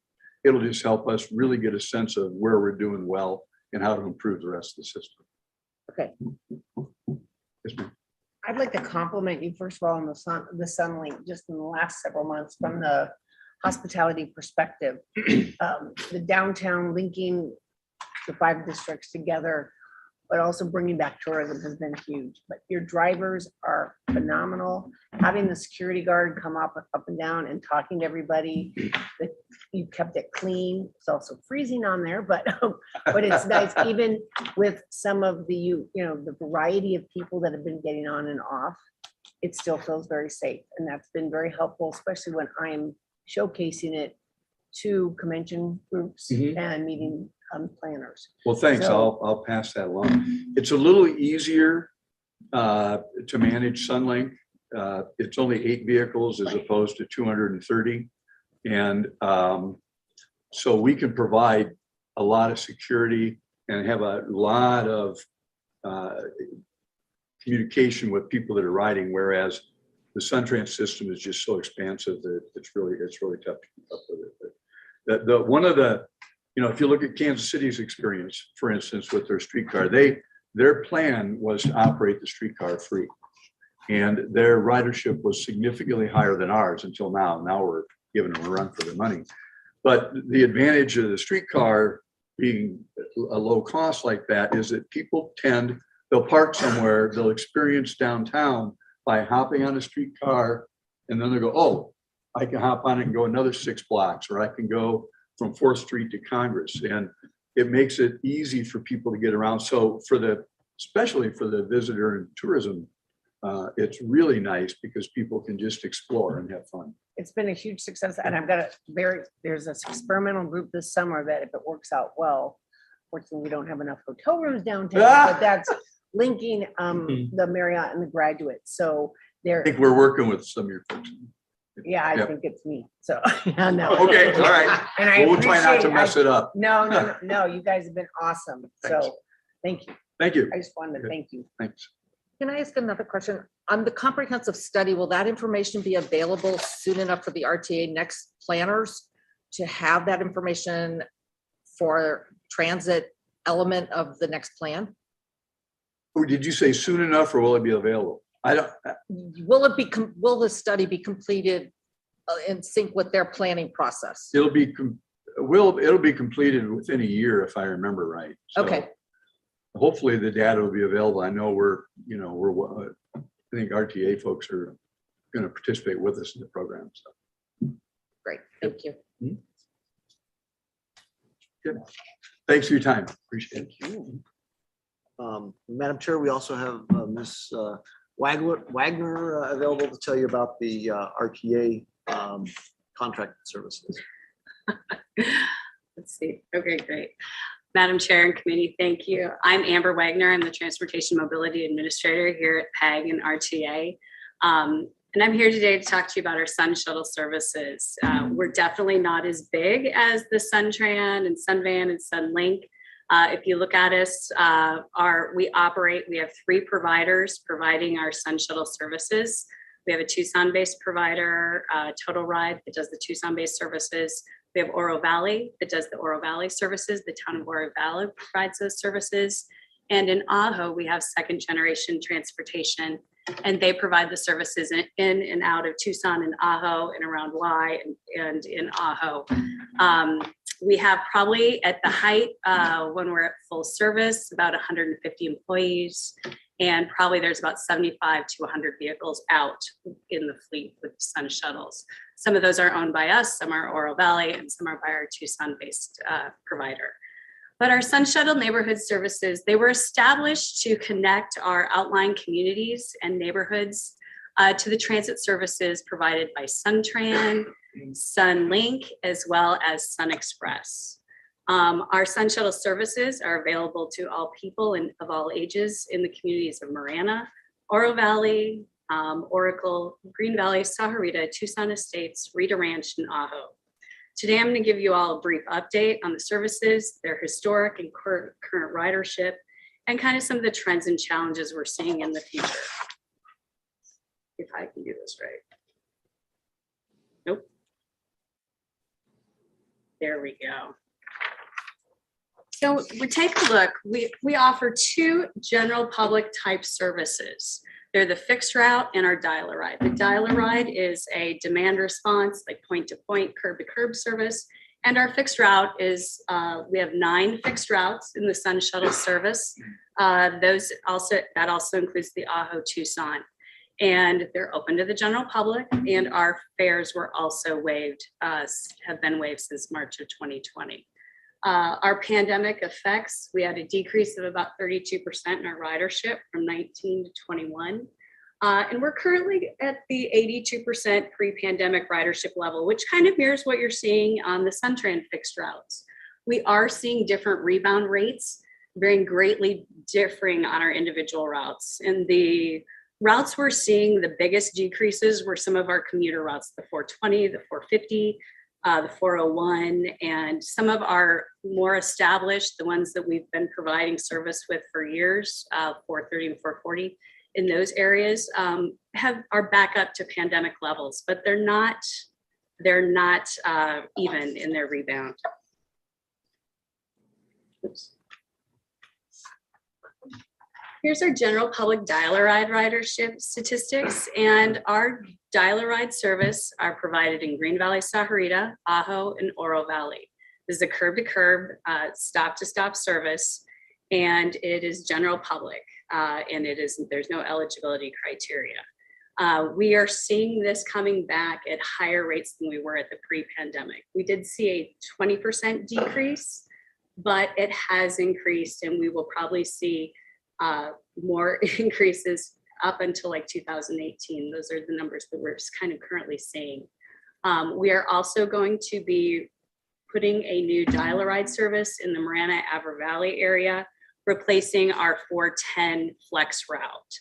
it'll just help us really get a sense of where we're doing well and how to improve the rest of the system. Okay. Yes, ma'am. I'd like to compliment you, first of all, on the Sunlink, just in the last several months from the hospitality perspective. The downtown linking the 5 districts together, but also bringing back tourism has been huge. But your drivers are phenomenal. Having the security guard come up and down and talking to everybody, that you kept it clean. It's also freezing on there, but it's nice, even with some of the the variety of people that have been getting on and off. it still feels very safe. And that's been very helpful, especially when I'm showcasing it to convention groups Mhm. and meeting planners. Well, thanks. So- I'll pass that along. It's a little easier to manage Sunlink. It's only 8 vehicles as opposed to 230. And so we can provide a lot of security and have a lot of communication with people that are riding, whereas the Suntran system is just so expansive that it's really tough to keep up with it. But one of the, if you look at Kansas City's experience, for instance, with their streetcar, their plan was to operate the streetcar free. And their ridership was significantly higher than ours until now. Now we're giving them a run for their money. But the advantage of the streetcar being a low cost like that is that people they'll park somewhere, they'll experience downtown by hopping on a streetcar, and then they'll go, oh, I can hop on it and go another 6 blocks, or I can go from 4th Street to Congress. And it makes it easy for people to get around. So especially for the visitor and tourism, it's really nice because people can just explore and have fun. It's been a huge success, and there's this experimental group this summer that if it works out well, fortunately, we don't have enough hotel rooms downtown, but that's linking the Marriott and the Graduate. So I think we're working with some of your folks. yeah, I Yep. think it's me. So yeah, no. Okay, all right. And I Well, we'll try not to appreciate- mess it up. No, you guys have been awesome. Thanks. So thank you. Thank you. I just wanted to thank you. Thanks. Can I ask another question? On the comprehensive study, will that information be available soon enough for the RTA next planners to have that information for transit element of the next plan? Oh, did you say soon enough or will it be available? I don't, Will the study be completed in sync with their planning process? it'll be completed within a year if I remember right. So Okay, hopefully the data will be available. I know I think RTA folks are going to participate with us in the program. So great, thank you. good. Thanks for your time. Appreciate it. Madam Chair, we also have Ms. Wagner available to tell you about the RTA contract services. Let's see. Okay, great. Madam Chair and committee, thank you. I'm Amber Wagner. I'm the Transportation Mobility Administrator here at PAG and RTA. And I'm here today to talk to you about our Sun Shuttle services. We're definitely not as big as the Suntran and Sunvan and Sunlink. If you look at us, we have 3 providers providing our Sun Shuttle services. We have a Tucson-based provider, Total Ride, that does the Tucson-based services. We have Oro Valley that does the Oro Valley services. The town of Oro Valley provides those services. And in Ajo, we have Second Generation Transportation, and they provide the services in and out of Tucson and Ajo and around Y and in Ajo. We have probably at the height, when we're at full service, about 150 employees, and probably there's about 75 to 100 vehicles out in the fleet with Sun Shuttles. Some of those are owned by us, some are Oro Valley, and some are by our Tucson-based provider. But our Sun Shuttle neighborhood services, they were established to connect our outlying communities and neighborhoods to the transit services provided by Suntran, Sunlink, as well as Sun Express. Our Sun Shuttle services are available to all people and of all ages in the communities of Marana, Oro Valley, Oracle, Green Valley, Sahuarita, Tucson Estates, Rita Ranch, and Ajo. Today, I'm going to give you all a brief update on the services, their historic and current ridership, and kind of some of the trends and challenges we're seeing in the future. If I can do this right. Nope. There we go. So we take a look. We offer 2 general public type services. They're the fixed route and our dial-a-ride. The dial-a-ride is a demand response, like point-to-point, curb-to-curb service. And our fixed route is, we have 9 fixed routes in the Sun Shuttle service. That also includes the Ajo Tucson. And they're open to the general public, and our fares were also waived, have been waived since March of 2020. Our pandemic effects, we had a decrease of about 32% in our ridership from 19 to 21. And we're currently at the 82% pre-pandemic ridership level, which kind of mirrors what you're seeing on the Suntran fixed routes. We are seeing different rebound rates, varying greatly differing on our individual routes. And the routes we're seeing the biggest decreases were some of our commuter routes, the 420, the 450, the 401, and some of our more established, the ones that we've been providing service with for years, 430 and 440 in those areas are back up to pandemic levels, but they're not even in their rebound. Oops. Here's our general public dial-a-ride ridership statistics, and our dial-a-ride service are provided in Green Valley, Sahuarita, Ajo, and Oro Valley. This is a curb-to-curb, stop-to-stop service, and it is general public, and there's no eligibility criteria. We are seeing this coming back at higher rates than we were at the pre-pandemic. We did see a 20% decrease, but it has increased, and we will probably see more increases up until like 2018. Those are the numbers that we're kind of currently seeing. We are also going to be putting a new dial-a-ride service in the Marana-Avra Valley area, replacing our 410 flex route.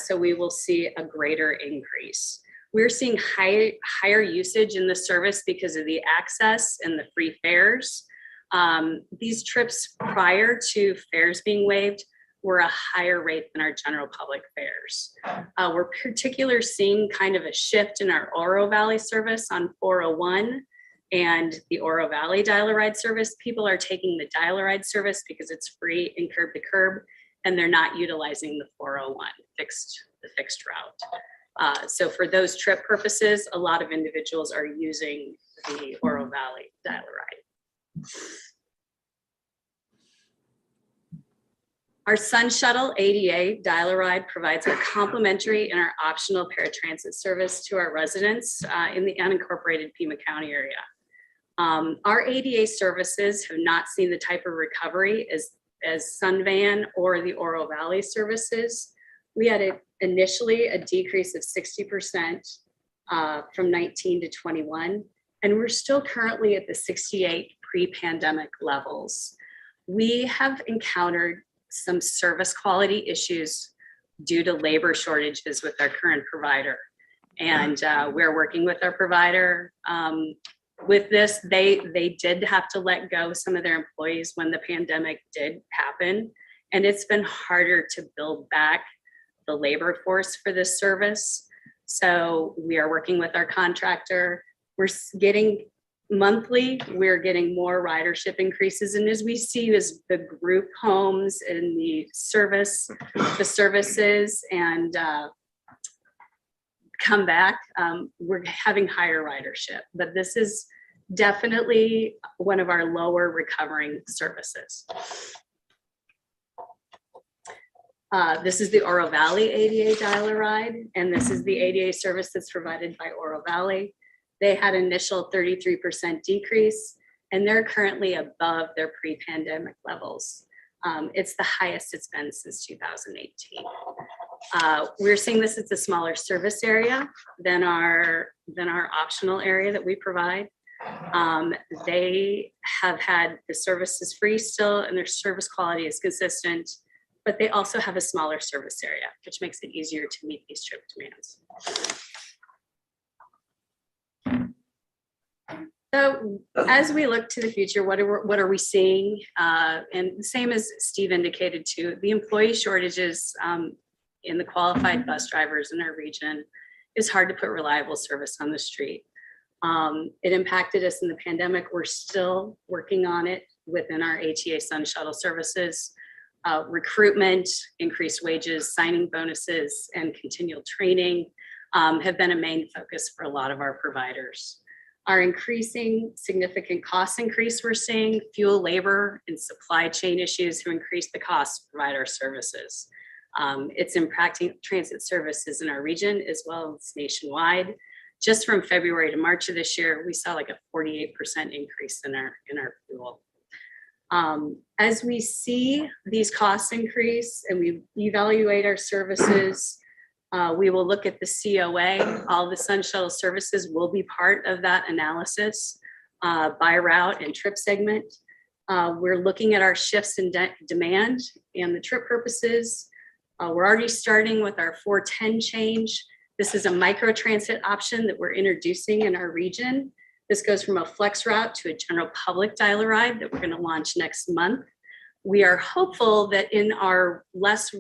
So we will see a greater increase. We're seeing higher usage in the service because of the access and the free fares. These trips prior to fares being waived were a higher rate than our general public fares. We're particularly seeing kind of a shift in our Oro Valley service on 401 and the Oro Valley dial-a-ride service. People are taking the dial-a-ride service because it's free and curb to curb, and they're not utilizing the 401 the fixed route. So for those trip purposes, a lot of individuals are using the Oro Valley dial-a-ride. Our Sun Shuttle ADA dial-a-ride provides our complimentary and our optional paratransit service to our residents in the unincorporated Pima County area. Our ADA services have not seen the type of recovery as Sunvan or the Oro Valley services. We had initially a decrease of 60% from 19 to 21, and we're still currently at the 68 pre-pandemic levels. We have encountered some service quality issues due to labor shortages with our current provider. And we're working with our provider. With this, they did have to let go some of their employees when the pandemic did happen. And it's been harder to build back the labor force for this service. So we are working with our contractor. We're getting monthly, we're getting more ridership increases. And as we see as the group homes and the services and come back, we're having higher ridership. But this is definitely one of our lower recovering services. This is the Oro Valley ADA dial-a-ride, and this is the ADA service that's provided by Oro Valley. They had initial 33% decrease, and they're currently above their pre-pandemic levels. It's the highest it's been since 2018. We're seeing this as a smaller service area than our optional area that we provide. They have had the services free still, and their service quality is consistent, but they also have a smaller service area, which makes it easier to meet these trip demands. So as we look to the future, what are we seeing? And the same as Steve indicated too, the employee shortages in the qualified bus drivers in our region is hard to put reliable service on the street. It impacted us in the pandemic. We're still working on it within our ATA Sun Shuttle services. Recruitment, increased wages, signing bonuses, and continual training have been a main focus for a lot of our providers. Our increasing significant cost increase we're seeing, fuel, labor, and supply chain issues have increased the cost to provide our services. It's impacting transit services in our region as well as nationwide. Just from February to March of this year, we saw like a 48% increase in our fuel. As we see these costs increase and we evaluate our services, We will look at the COA. All the Sun Shuttle services will be part of that analysis by route and trip segment. We're looking at our shifts in demand and the trip purposes. We're already starting with our 410 change. This is a micro transit option that we're introducing in our region. This goes from a flex route to a general public dial-a-ride that we're going to launch next month. We are hopeful that in our less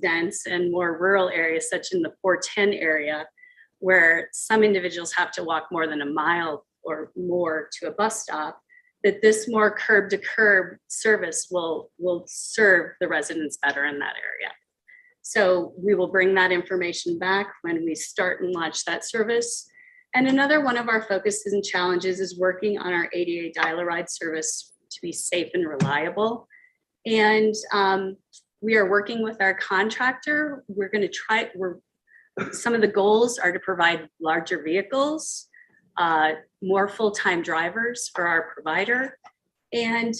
dense and more rural areas, such in the 410 area, where some individuals have to walk more than a mile or more to a bus stop, that this more curb to curb service will serve the residents better in that area. So we will bring that information back when we start and launch that service. And another one of our focuses and challenges is working on our ADA dial-a-ride service to be safe and reliable. And we are working with our contractor. Some of the goals are to provide larger vehicles, more full-time drivers for our provider, and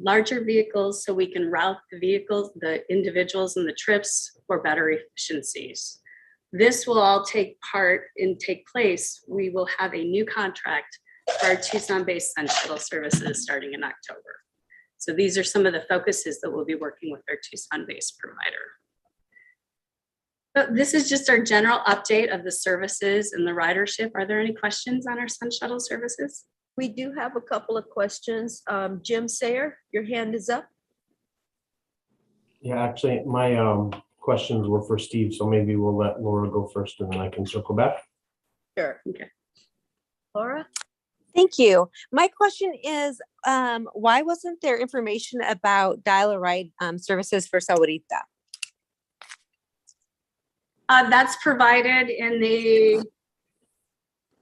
larger vehicles so we can route the vehicles, the individuals and the trips for better efficiencies. This will all take place. We will have a new contract for our Tucson-based Sun Shuttle services starting in October. So these are some of the focuses that we'll be working with our Tucson-based provider. So this is just our general update of the services and the ridership. Are there any questions on our Sun Shuttle services? We do have a couple of questions. Jim Sayer, your hand is up. Yeah, actually, my questions were for Steve, so maybe we'll let Laura go first and then I can circle back. Sure. Okay. Laura? Thank you. My question is, why wasn't there information about dial-a-ride services for Sahuarita? That's provided in the,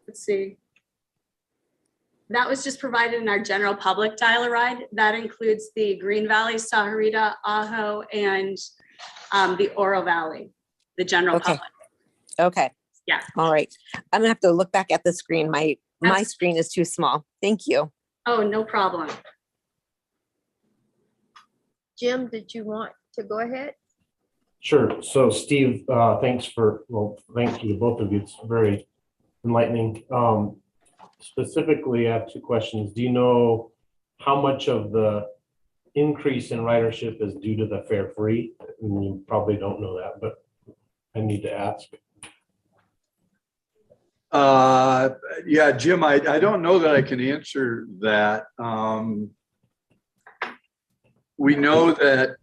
let's see. That was just provided in our general public dial-a-ride. That includes the Green Valley, Sahuarita, Ajo, and the Oro Valley, the general public. Okay. Yeah. All right. I'm gonna have to look back at the screen. My screen is too small. Thank you. Oh, no problem. Jim, did you want to go ahead? Sure. So Steve, thanks thank you to both of you. It's very enlightening. Specifically, I have two questions. Do you know how much of the increase in ridership is due to the fare free? And you probably don't know that, but I need to ask. Yeah, Jim, I don't know that I can answer that. We know that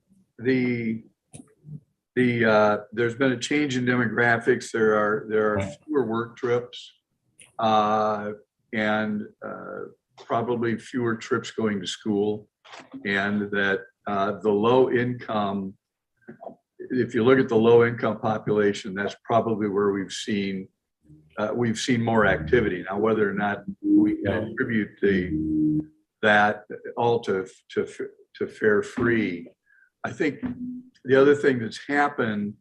there's been a change in demographics. There are fewer work trips and probably fewer trips going to school, and that the low income, if you look at the low income population, that's probably where we've seen more activity. Now, whether or not we can attribute that all to fare free, I think the other thing that's happened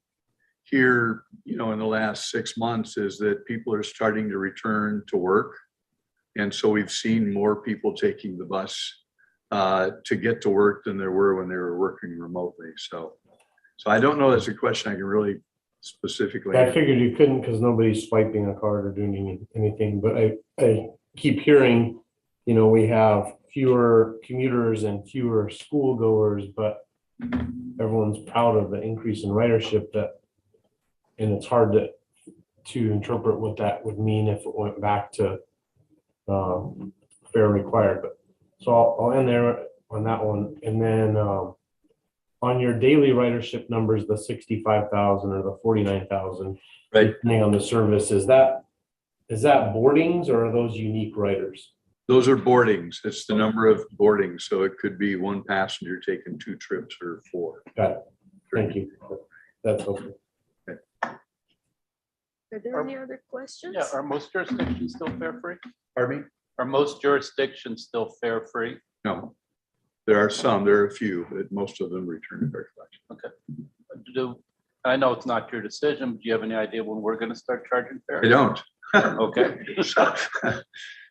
here, in the last 6 months is that people are starting to return to work. And so we've seen more people taking the bus to get to work than there were when they were working remotely. So I don't know that's a question I can really specifically. I figured you couldn't because nobody's swiping a card or doing anything, but I keep hearing, we have fewer commuters and fewer school goers, but everyone's proud of the increase in ridership and it's hard to interpret what that would mean if it went back to fare required. But so I'll end there on that one. And then on your daily ridership numbers, the 65,000 or the 49,000, right, depending on the service, is that boardings or are those unique riders? Those are boardings. It's the number of boardings. So it could be one passenger taking 2 trips or 4. Got it. Thank you. That's okay. Are there any other questions? Yeah, are most jurisdictions still fare free? Pardon me? Are most jurisdictions still fare free? No. There are some, there are a few, but most of them return to fare collection. Okay. I know it's not your decision, but do you have any idea when we're going to start charging fare? I don't. Okay.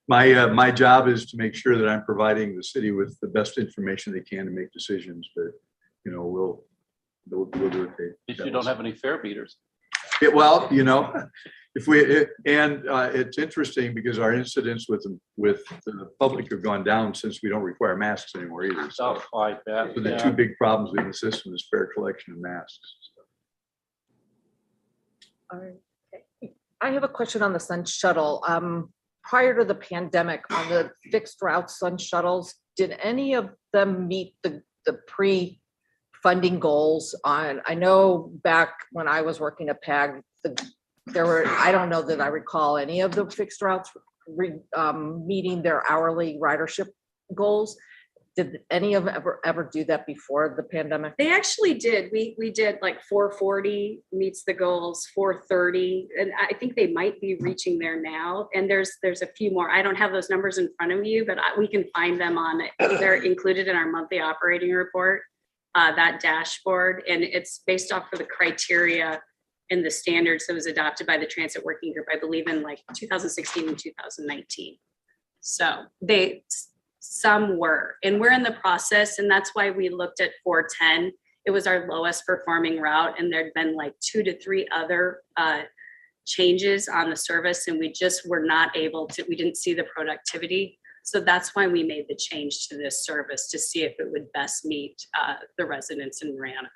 My job is to make sure that I'm providing the city with the best information they can to make decisions, but we'll do it. If you don't have any fare beaters. Well, you know, if we, and it's interesting because our incidents with the public have gone down since we don't require masks anymore either. So Like that. the two big problems in the system is fair collection of masks. All right. Okay. I have a question on the Sun Shuttle. Prior to the pandemic, on the fixed route Sun Shuttles, did any of them meet the pre-funding goals on, I know back when I was working at PAG, there were, I don't know that I recall any of the fixed routes meeting their hourly ridership goals. Did any of them ever do that before the pandemic? They actually did. We did like 440 meets the goals, 430, and I think they might be reaching there now. And there's a few more. I don't have those numbers in front of you, but we can find them on, they're included in our monthly operating report, that dashboard. And it's based off of the criteria and the standards that was adopted by the Transit Working Group, I believe in like 2016 and 2019. So some were, and we're in the process, and that's why we looked at 410. It was our lowest performing route, and there'd been like 2 to 3 other changes on the service, and we just were not able to, we didn't see the productivity. So that's why we made the change to this service, to see if it would best meet the residents in Marana.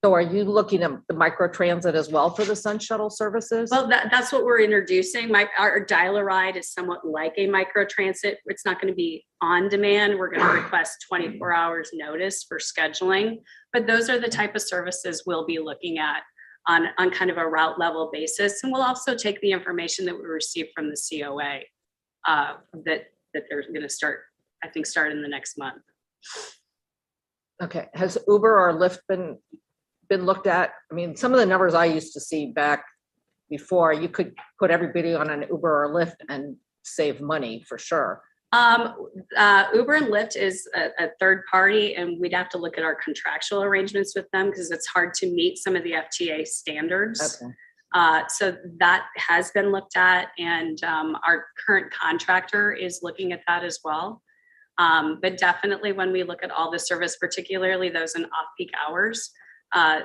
So are you looking at the micro transit as well for the Sun Shuttle services? Well, that's what we're introducing. Our dial-a-ride is somewhat like a micro transit. It's not going to be on demand. We're going to request 24 hours notice for scheduling, but those are the type of services we'll be looking at on kind of a route level basis. And we'll also take the information that we received from the COA that they're going to start in the next month. Okay, has Uber or Lyft been looked at? I mean, some of the numbers I used to see back before, you could put everybody on an Uber or Lyft and save money for sure. Uber and Lyft is a third party, and we'd have to look at our contractual arrangements with them because it's hard to meet some of the FTA standards. Okay. So that has been looked at, and our current contractor is looking at that as well. But definitely when we look at all the service, particularly those in off-peak hours,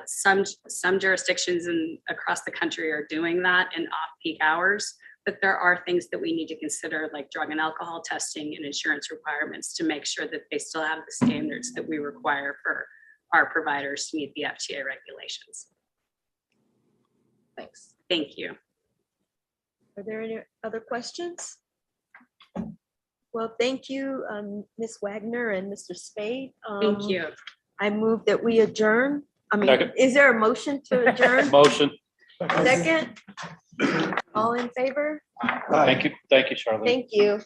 some jurisdictions across the country are doing that in off-peak hours, but there are things that we need to consider, like drug and alcohol testing and insurance requirements, to make sure that they still have the standards that we require for our providers to meet the FTA regulations. Thanks. Thank you. Are there any other questions? Well, thank you, Ms. Wagner and Mr. Spade. Thank you. I move that we adjourn. I mean, Second. is there a motion to adjourn? Motion. Second? All in favor? Thank you, Charlene. Thank you.